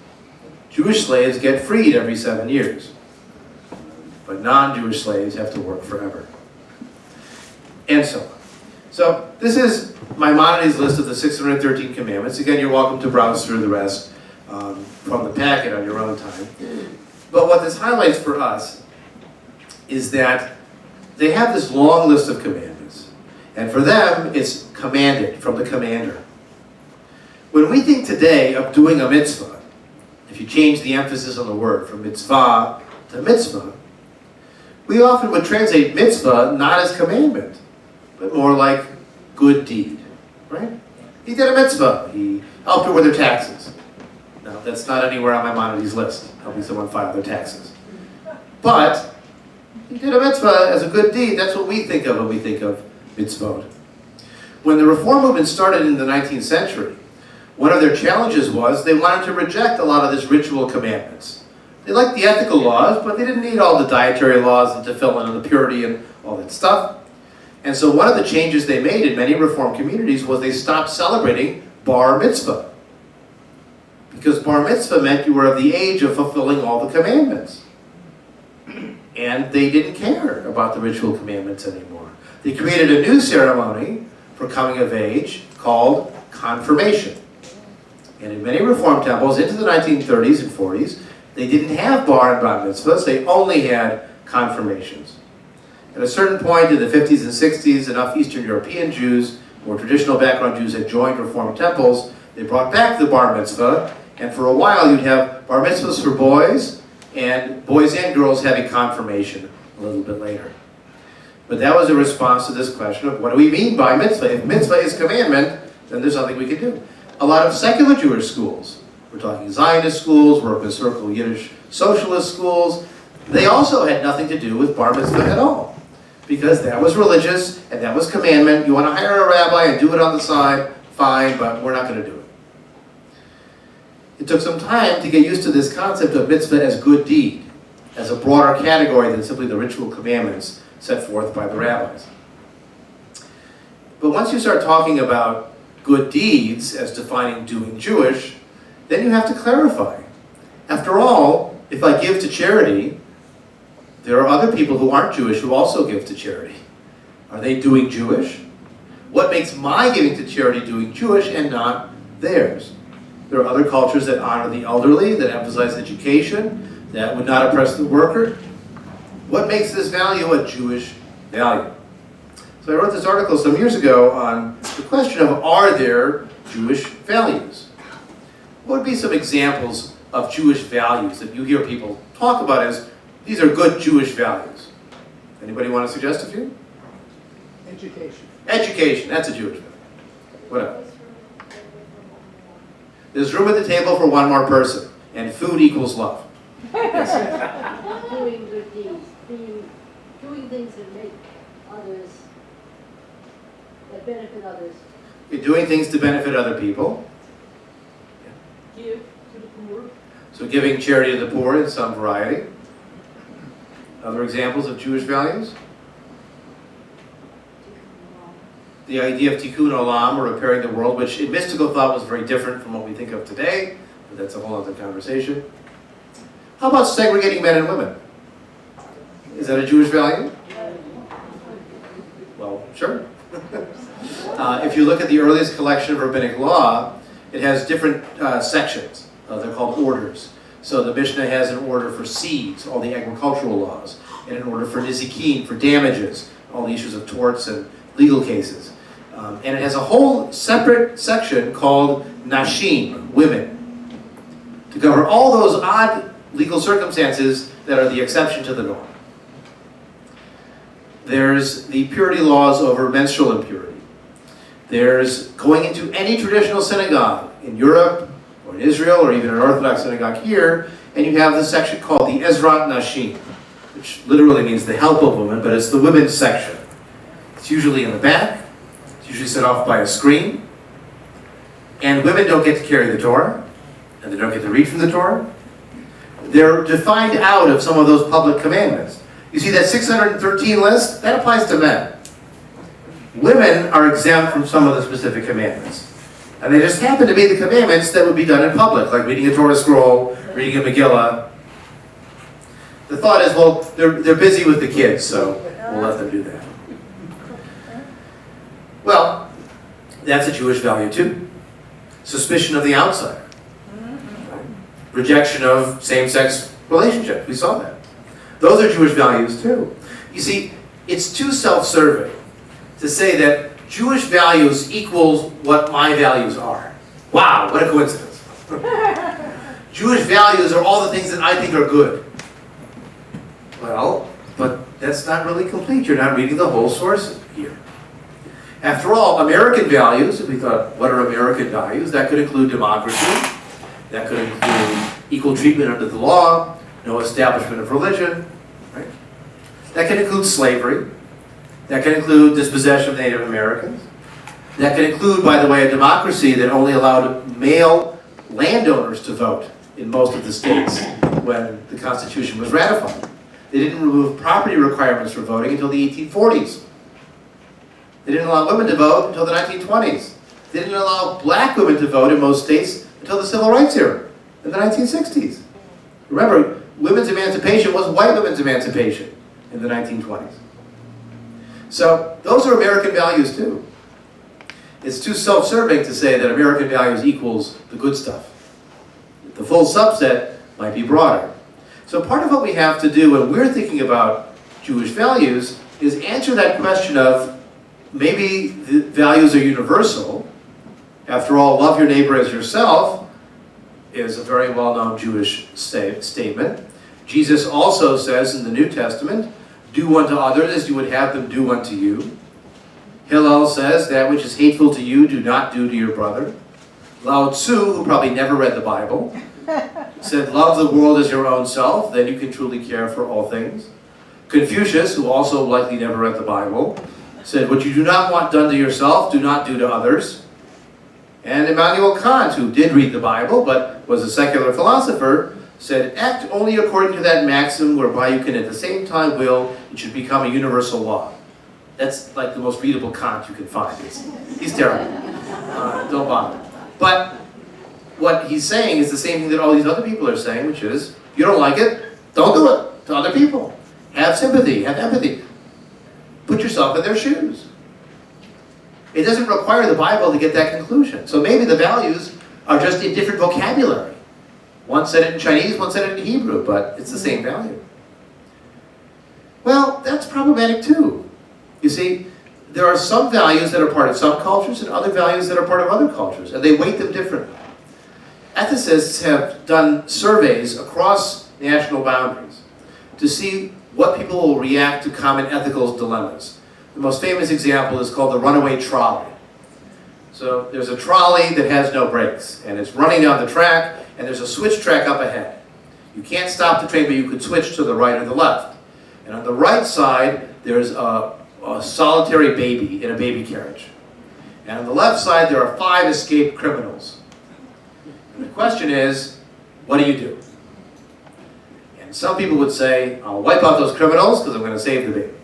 Jewish slaves get freed every 7 years. But non-Jewish slaves have to work forever. And so on. So this is Maimonides' list of the 613 commandments. Again, you're welcome to browse through the rest from the packet on your own time. But what this highlights for us is that they have this long list of commandments. And for them, it's commanded from the commander. When we think today of doing a mitzvah, if you change the emphasis on the word from mitzvah to mitzvah, we often would translate mitzvah not as commandment, but more like good deed, right? He did a mitzvah. He helped her with her taxes. Now, that's not anywhere on Maimonides' list, helping someone file their taxes. But he did a mitzvah as a good deed. That's what we think of when we think of mitzvot. When the Reform movement started in the 19th century, one of their challenges was they wanted to reject a lot of this ritual commandments. They liked the ethical laws, but they didn't need all the dietary laws and tefillin and the purity and all that stuff. And so one of the changes they made in many Reform communities was they stopped celebrating bar mitzvah. Because bar mitzvah meant you were of the age of fulfilling all the commandments. And they didn't care about the ritual commandments anymore. They created a new ceremony for coming of age called confirmation. And in many Reform temples into the 1930s and 40s, they didn't have bar and bat mitzvahs, they only had confirmations. At a certain point in the 50s and 60s, enough Eastern European Jews, more traditional background Jews, had joined Reform temples. They brought back the bar mitzvah, And for a while, you'd have bar mitzvahs for boys and girls having confirmation a little bit later. But that was a response to this question of what do we mean by mitzvah? If mitzvah is commandment, then there's nothing we can do. A lot of secular Jewish schools, we're talking Zionist schools, we're historical Yiddish socialist schools, they also had nothing to do with bar mitzvah at all. Because that was religious and that was commandment. You want to hire a rabbi and do it on the side, fine, but we're not going to do it. It took some time to get used to this concept of mitzvah as good deed, as a broader category than simply the ritual commandments set forth by the rabbis. But once you start talking about good deeds as defining doing Jewish, then you have to clarify. After all, if I give to charity, there are other people who aren't Jewish who also give to charity. Are they doing Jewish? What makes my giving to charity doing Jewish and not theirs? There are other cultures that honor the elderly, that emphasize education, that would not oppress the worker. What makes this value a Jewish value? So I wrote this article some years ago on the question of, are there Jewish values? What would be some examples of Jewish values that you hear people talk about as, these are good Jewish values? Anybody want to suggest a few? Education. Education, that's a Jewish value. What else? There's room at the table for one more person, and food equals love. Doing good deeds, doing things that make others, that benefit others. You're doing things to benefit other people. Give to the poor. So giving charity to the poor in some variety. Other examples of Jewish values? The idea of tikkun olam, or repairing the world, which in mystical thought was very different from what we think of today, but that's a whole other conversation. How about segregating men and women? Is that a Jewish value? Well, sure. If you look at the earliest collection of rabbinic law, it has different sections. They're called orders. So the Mishnah has an order for seeds, all the agricultural laws, and an order for nizikin, for damages, all the issues of torts and legal cases. And it has a whole separate section called nashim, women, to cover all those odd legal circumstances that are the exception to the norm. There's the purity laws over menstrual impurity. There's going into any traditional synagogue in Europe or in Israel or even an Orthodox synagogue here, and you have this section called the Ezrat Nashim, which literally means the help of women, but it's the women's section. It's usually in the back. It's usually set off by a screen. And women don't get to carry the Torah, and they don't get to read from the Torah. They're defined out of some of those public commandments. You see that 613 list? That applies to men. Women are exempt from some of the specific commandments. And they just happen to be the commandments that would be done in public, like reading a Torah scroll, reading a Megillah. The thought is, well, they're busy with the kids, so we'll let them do that. Well, that's a Jewish value too. Suspicion of the outsider. Rejection of same-sex relationships. We saw that. Those are Jewish values too. You see, it's too self-serving to say that Jewish values equals what my values are. Wow, what a coincidence. Jewish values are all the things that I think are good. Well, but that's not really complete. You're not reading the whole source here. After all, American values, if we thought, what are American values? That could include democracy. That could include equal treatment under the law, no establishment of religion. Right? That can include slavery. That can include dispossession of Native Americans. That can include, by the way, a democracy that only allowed male landowners to vote in most of the states when the Constitution was ratified. They didn't remove property requirements for voting until the 1840s. They didn't allow women to vote until the 1920s. They didn't allow black women to vote in most states until the Civil Rights era in the 1960s. Remember, women's emancipation was white women's emancipation in the 1920s. So those are American values too. It's too self-serving to say that American values equals the good stuff. The full subset might be broader. So part of what we have to do when we're thinking about Jewish values is answer that question of, maybe the values are universal. After all, love your neighbor as yourself is a very well-known Jewish statement. Jesus also says in the New Testament, do unto others as you would have them do unto you. Hillel says, that which is hateful to you, do not do to your brother. Lao Tzu, who probably never read the Bible, said, love the world as your own self, then you can truly care for all things. Confucius, who also likely never read the Bible, said, what you do not want done to yourself, do not do to others. And Immanuel Kant, who did read the Bible, but was a secular philosopher, said, act only according to that maxim whereby you can at the same time will it should become a universal law. That's like the most readable Kant you can find. He's terrible. Don't bother. But what he's saying is the same thing that all these other people are saying, which is, you don't like it, don't do it to other people. Have sympathy, have empathy. Put yourself in their shoes. It doesn't require the Bible to get that conclusion. So maybe the values are just in different vocabulary. One said it in Chinese, one said it in Hebrew, but it's the same value. Well, that's problematic too. You see, there are some values that are part of some cultures and other values that are part of other cultures, and they weight them differently. Ethicists have done surveys across national boundaries to see what people will react to common ethical dilemmas. The most famous example is called the runaway trolley. So there's a trolley that has no brakes, and it's running down the track, and there's a switch track up ahead. You can't stop the train, but you could switch to the right or the left. And on the right side, there's a solitary baby in a baby carriage. And on the left side, there are 5 escaped criminals. And the question is, what do you do? And some people would say, I'll wipe out those criminals because I'm going to save the baby.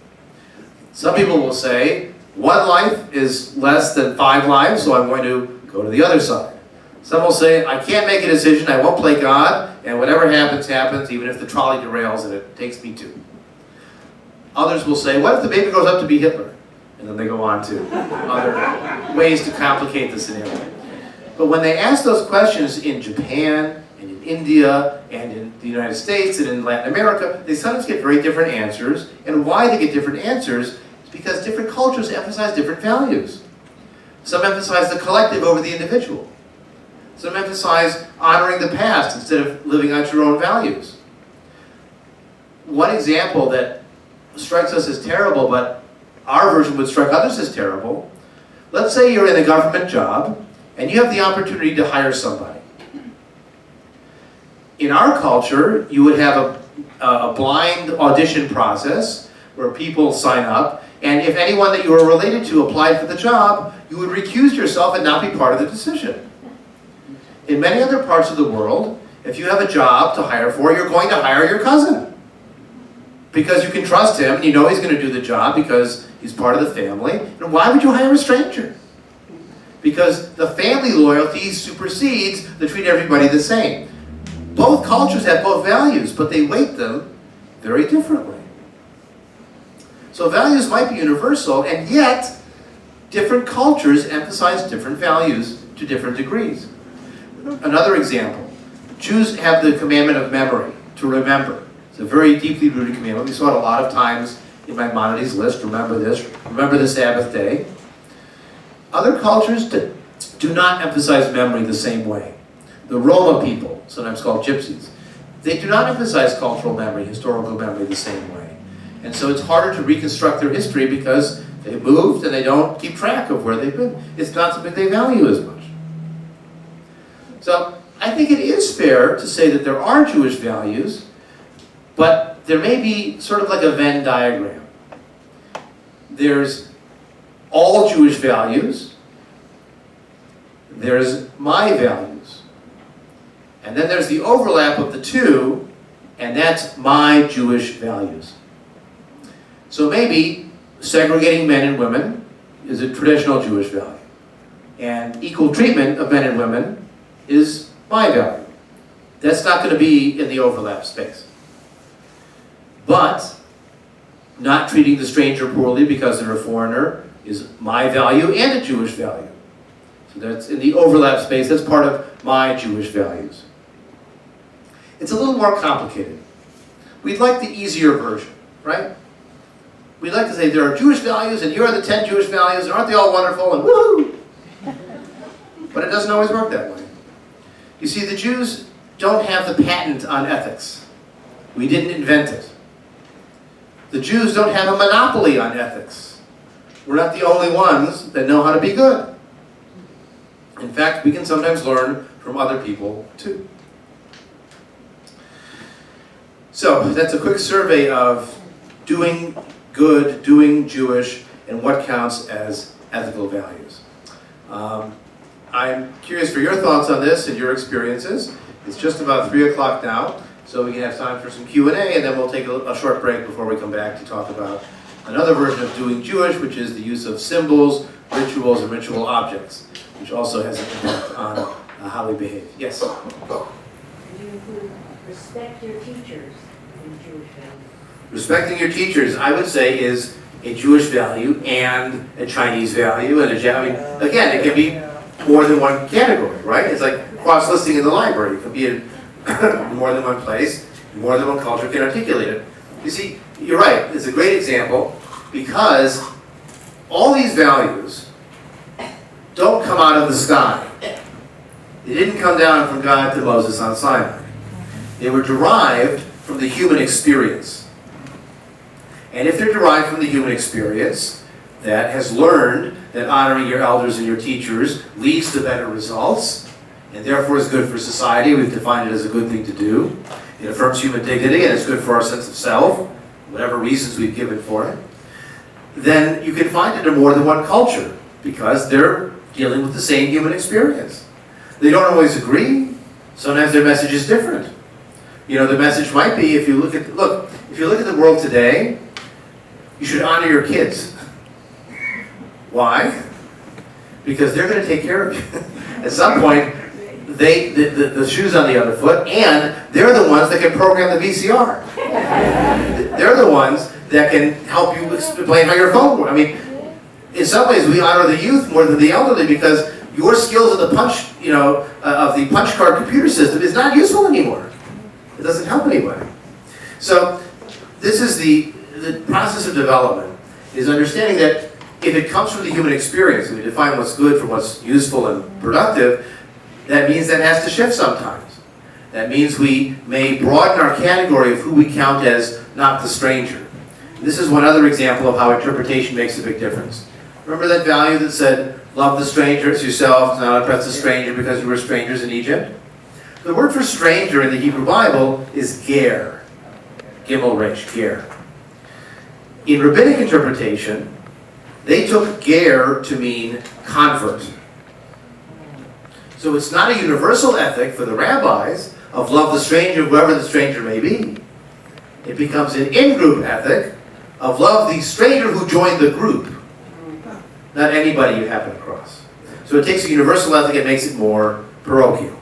Some people will say, 1 life is less than 5 lives, so I'm going to go to the other side. Some will say, I can't make a decision, I won't play God, and whatever happens, happens, even if the trolley derails and it takes me too. Others will say, what if the baby grows up to be Hitler? And then they go on to other ways to complicate the scenario. But when they ask those questions in Japan, and in India, and in the United States, and in Latin America, they sometimes get very different answers. And why they get different answers is because different cultures emphasize different values. Some emphasize the collective over the individual. Some emphasize honoring the past instead of living out your own values. One example that strikes us as terrible, but our version would strike others as terrible. Let's say you're in a government job, and you have the opportunity to hire somebody. In our culture, you would have a blind audition process where people sign up, and if anyone that you were related to applied for the job, you would recuse yourself and not be part of the decision. In many other parts of the world, if you have a job to hire for, you're going to hire your cousin. Because you can trust him, and you know he's going to do the job because he's part of the family. And why would you hire a stranger? Because the family loyalty supersedes the treat everybody the same. Both cultures have both values, but they weight them very differently. So values might be universal, and yet different cultures emphasize different values to different degrees. Another example, Jews have the commandment of memory, to remember. It's a very deeply rooted commandment. We saw it a lot of times in Maimonides' list, remember the Sabbath day. Other cultures do not emphasize memory the same way. The Roma people, sometimes called gypsies, they do not emphasize cultural memory, historical memory the same way. And so it's harder to reconstruct their history because they moved and they don't keep track of where they've been. It's not something they value as much. So I think it is fair to say that there are Jewish values, but there may be sort of like a Venn diagram. There's all Jewish values, there's my values, and then there's the overlap of the two, and that's my Jewish values. So maybe segregating men and women is a traditional Jewish value, and equal treatment of men and women is my value. That's not going to be in the overlap space. But not treating the stranger poorly because they're a foreigner is my value and a Jewish value. So that's in the overlap space, that's part of my Jewish values. It's a little more complicated. We'd like the easier version, right? We'd like to say there are Jewish values and here are the 10 Jewish values and aren't they all wonderful and woohoo! But it doesn't always work that way. You see, the Jews don't have the patent on ethics. We didn't invent it. The Jews don't have a monopoly on ethics. We're not the only ones that know how to be good. In fact, we can sometimes learn from other people too. So that's a quick survey of doing good, doing Jewish, and what counts as ethical values. I'm curious for your thoughts on this and your experiences. It's just about 3 o'clock now, so we can have time for some Q&A, and then we'll take a short break before we come back to talk about another version of doing Jewish, which is the use of symbols, rituals, and ritual objects, which also has an impact on how we behave. Yes? Could you include respect your teachers in Jewish values? Respecting your teachers, I would say, is a Jewish value and a Chinese value, and again, it can be more than one category, right? It's like cross-listing in the library. It can be in more than one place, more than one culture can articulate it. You see, you're right, it's a great example, because all these values don't come out of the sky. They didn't come down from God to Moses on Sinai. They were derived from the human experience. And if they're derived from the human experience that has learned that honoring your elders and your teachers leads to better results, and therefore is good for society, we've defined it as a good thing to do. It affirms human dignity, and it's good for our sense of self, whatever reasons we've given for it. Then you can find it in more than one culture, because they're dealing with the same human experience. They don't always agree. Sometimes their message is different. You know, the message might be, if you look at the world today, you should honor your kids. Why? Because they're going to take care of you. At some point, the shoe's on the other foot, and they're the ones that can program the VCR. They're the ones that can help you explain how your phone works. I mean, in some ways, we honor the youth more than the elderly, because your skills of the punch card computer system is not useful anymore. It doesn't help anybody. So this is the process of development, is understanding that if it comes from the human experience, and we define what's good from what's useful and productive, that means that has to shift sometimes. That means we may broaden our category of who we count as not the stranger. This is one other example of how interpretation makes a big difference. Remember that value that said, love the stranger as yourself, not oppress the stranger because you were strangers in Egypt? The word for stranger in the Hebrew Bible is ger. Gimel resh, ger. In rabbinic interpretation, they took ger to mean convert. So it's not a universal ethic for the rabbis of love the stranger, whoever the stranger may be. It becomes an in-group ethic of love the stranger who joined the group, not anybody you happen across. So it takes a universal ethic and makes it more parochial.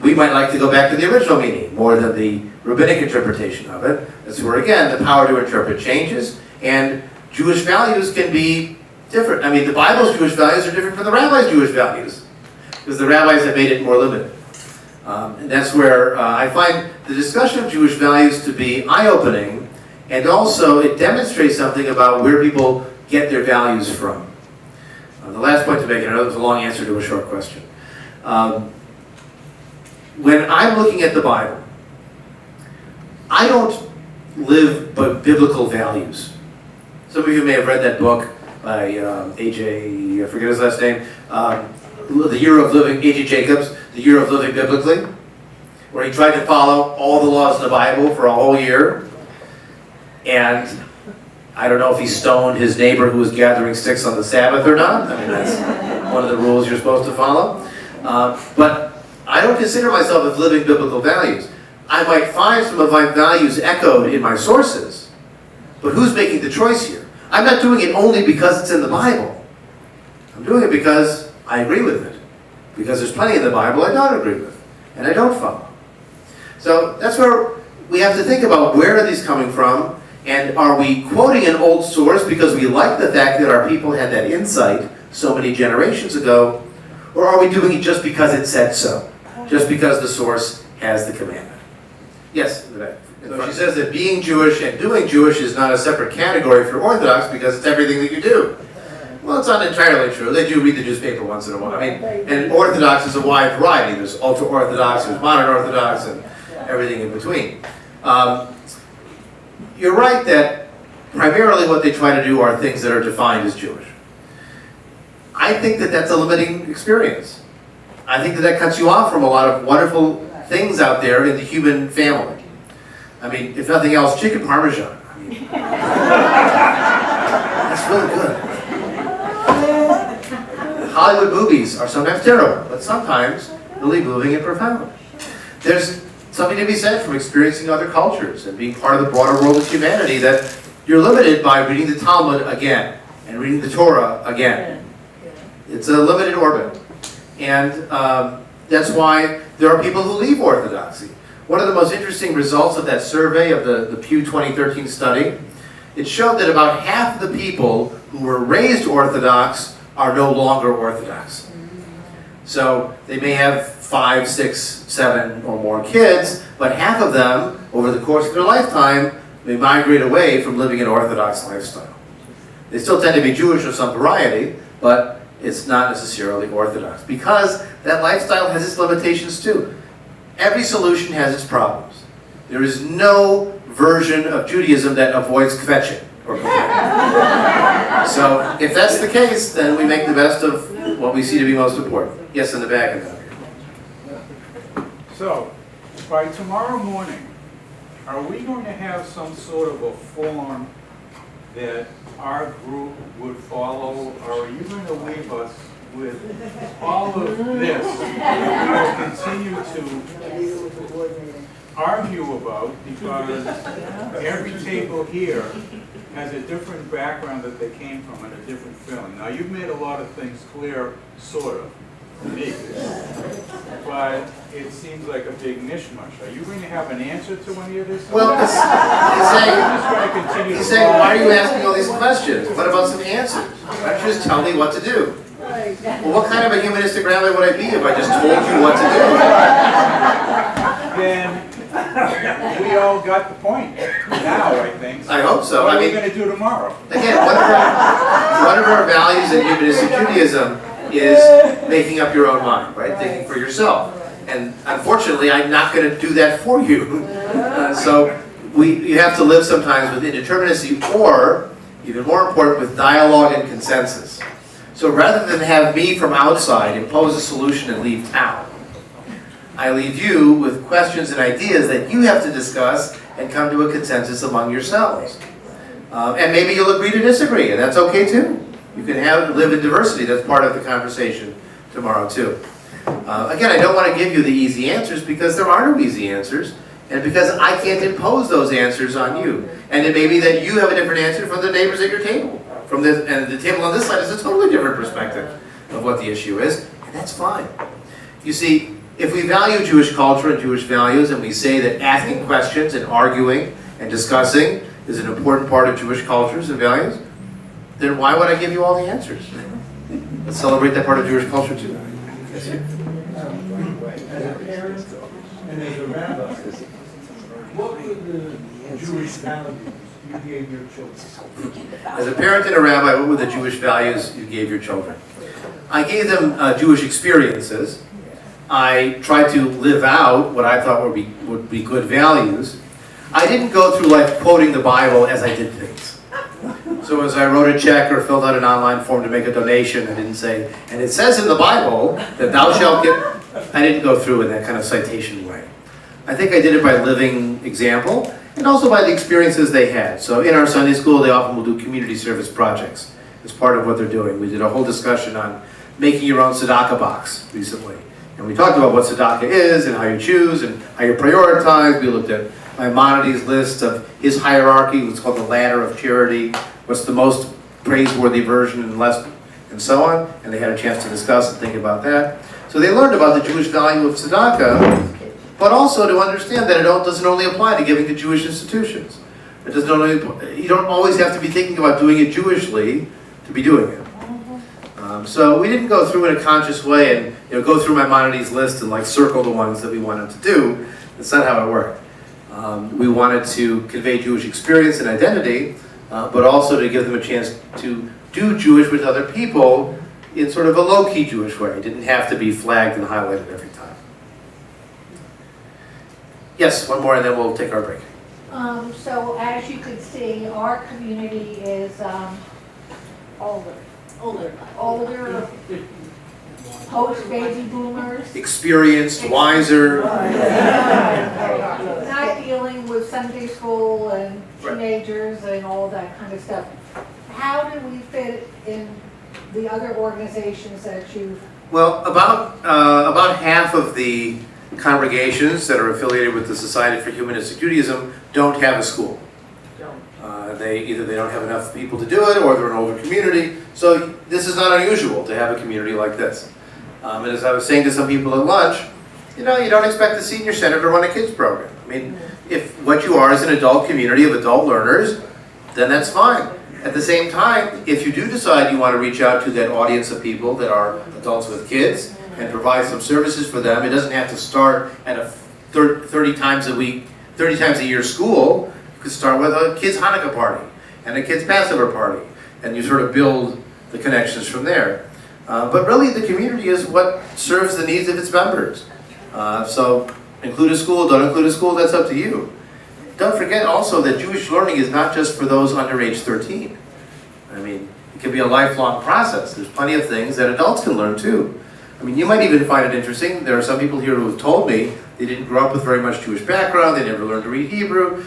We might like to go back to the original meaning more than the rabbinic interpretation of it. That's where, again, the power to interpret changes, and Jewish values can be different. I mean, the Bible's Jewish values are different from the rabbi's Jewish values, because the rabbis have made it more limited. And that's where I find the discussion of Jewish values to be eye-opening, and also it demonstrates something about where people get their values from. The last point to make, and I know it was a long answer to a short question. When I'm looking at the Bible, I don't live by biblical values. Some of you may have read that book by A.J., I forget his last name, The Year of Living, A.J. Jacobs, The Year of Living Biblically, where he tried to follow all the laws of the Bible for a whole year. And I don't know if he stoned his neighbor who was gathering sticks on the Sabbath or not. I mean, that's one of the rules you're supposed to follow. But I don't consider myself as living biblical values. I might find some of my values echoed in my sources, but who's making the choice here? I'm not doing it only because it's in the Bible. I'm doing it because I agree with it. Because there's plenty in the Bible I don't agree with, and I don't follow. So that's where we have to think about, where are these coming from, and are we quoting an old source because we like the fact that our people had that insight so many generations ago, or are we doing it just because it said so? Just because the source has the commandment? Yes, in the back. So she says that being Jewish and doing Jewish is not a separate category for Orthodox because it's everything that you do. Well, it's not entirely true. They do read the newspaper once in a while. I mean, and Orthodox is a wide variety. There's ultra-Orthodox, there's modern Orthodox, and everything in between. You're right that primarily what they try to do are things that are defined as Jewish. I think that that's a limiting experience. I think that that cuts you off from a lot of wonderful things out there in the human family. I mean, if nothing else, chicken parmesan. I mean, that's really good. Hollywood movies are sometimes terrible, but sometimes really moving and profound. There's something to be said from experiencing other cultures and being part of the broader world of humanity, that you're limited by reading the Talmud again and reading the Torah again. It's a limited orbit. And that's why there are people who leave Orthodoxy. One of the most interesting results of that survey, of the Pew 2013 study, it showed that about half of the people who were raised Orthodox are no longer Orthodox. So they may have 5, 6, 7 or more kids, but half of them, over the course of their lifetime, may migrate away from living an Orthodox lifestyle. They still tend to be Jewish of some variety, but it's not necessarily Orthodox, because that lifestyle has its limitations too. Every solution has its problems. There is no version of Judaism that avoids kvetching. So if that's the case, then we make the best of what we see to be most important. Yes, in the back of that. So, by tomorrow morning, are we going to have some sort of a form that our group would follow, or are you going to leave us with all of this that we will continue to argue about, because every table here has a different background that they came from and a different feeling. Now, you've made a lot of things clear, sort of, to me, but it seems like a big mishmash. Are you going to have an answer to any of this? Well, continue he's saying, why are you asking all these questions? What about some answers? Why don't you just tell me what to do? Well, what kind of a humanistic rabbi would I be if I just told you what to do? Then we all got the point now, I think. I hope so. What I are we mean, going to do tomorrow? again, one of our values in humanistic Judaism is making up your own mind, right? Thinking for yourself. And unfortunately, I'm not going to do that for you. So you have to live sometimes with indeterminacy, or, even more important, with dialogue and consensus. So rather than have me from outside impose a solution and leave town, I leave you with questions and ideas that you have to discuss and come to a consensus among yourselves. And maybe you'll agree to disagree, and that's okay too. You can live in diversity. That's part of the conversation tomorrow too. Again, I don't want to give you the easy answers, because there are no easy answers, and because I can't impose those answers on you. And it may be that you have a different answer from the neighbors at your table. And the table on this side is a totally different perspective of what the issue is, and that's fine. You see, if we value Jewish culture and Jewish values, and we say that asking questions and arguing and discussing is an important part of Jewish cultures and values, then why would I give you all the answers? Let's celebrate that part of Jewish culture too. Yes, sir. As a parent and as a rabbi, what were the Jewish values you gave your children? As a parent and a rabbi, what were the Jewish values you gave your children? I gave them Jewish experiences. I tried to live out what I thought would be good values. I didn't go through life quoting the Bible as I did things. So as I wrote a check or filled out an online form to make a donation, I didn't say, and it says in the Bible that thou shalt give. I didn't go through in that kind of citation way. I think I did it by living example, and also by the experiences they had. So in our Sunday school, they often will do community service projects as part of what they're doing. We did a whole discussion on making your own tzedakah box recently. And we talked about what tzedakah is and how you choose and how you prioritize. We looked at Maimonides' list of his hierarchy, what's called the ladder of charity, what's the most praiseworthy version and less, and so on. And they had a chance to discuss and think about that. So they learned about the Jewish value of tzedakah, but also to understand that it doesn't only apply to giving to Jewish institutions. It doesn't only, you don't always have to be thinking about doing it Jewishly to be doing it. So we didn't go through in a conscious way and go through Maimonides' list and like circle the ones that we wanted to do. That's not how it worked. We wanted to convey Jewish experience and identity, but also to give them a chance to do Jewish with other people in sort of a low-key Jewish way. It didn't have to be flagged and highlighted every time. Yes, one more and then we'll take our break. So as you can see, our community is older, post-baby boomers, Experienced, wiser. not dealing with Sunday school and Right. teenagers and all that kind of stuff. How do we fit in the other organizations that you've? Well, about half of the congregations that are affiliated with the Society for Humanistic Judaism don't have a school. Either they don't have enough people to do it, or they're an older community. So this is not unusual to have a community like this. And as I was saying to some people at lunch, you don't expect the senior center to run a kids program. I mean, if what you are is an adult community of adult learners, then that's fine. At the same time, if you do decide you want to reach out to that audience of people that are adults with kids and provide some services for them, it doesn't have to start at a 30 times a year school. You could start with a kids Hanukkah party and a kids Passover party, and you sort of build the connections from there. But really, the community is what serves the needs of its members. So include a school, don't include a school, that's up to you. Don't forget also that Jewish learning is not just for those under age 13. I mean, it can be a lifelong process. There's plenty of things that adults can learn too. I mean, you might even find it interesting. There are some people here who have told me they didn't grow up with very much Jewish background, they never learned to read Hebrew.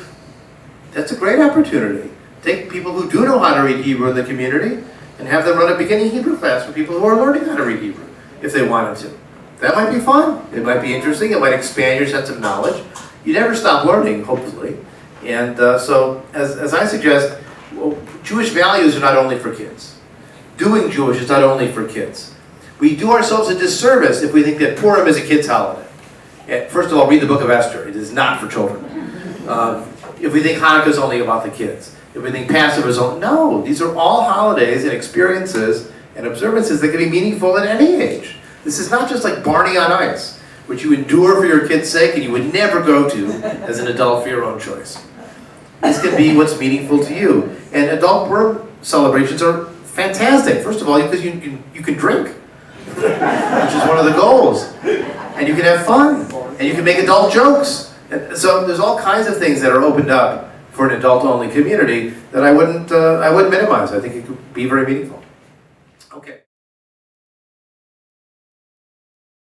That's a great opportunity. Take people who do know how to read Hebrew in the community and have them run a beginning Hebrew class for people who are learning how to read Hebrew, if they wanted to. That might be fun. It might be interesting. It might expand your sense of knowledge. You never stop learning, hopefully. And so, as I suggest, well, Jewish values are not only for kids. Doing Jewish is not only for kids. We do ourselves a disservice if we think that Purim is a kid's holiday. And first of all, read the book of Esther. It is not for children. If we think Hanukkah is only about the kids. If we think Passover is only... No, these are all holidays and experiences and observances that can be meaningful at any age. This is not just like Barney on Ice, which you endure for your kid's sake and you would never go to as an adult for your own choice. This can be what's meaningful to you. And adult Purim celebrations are fantastic. First of all, because you can drink, which is one of the goals. And you can have fun. And you can make adult jokes. And so there's all kinds of things that are opened up for an adult-only community that I wouldn't minimize. I think it could be very meaningful. Okay.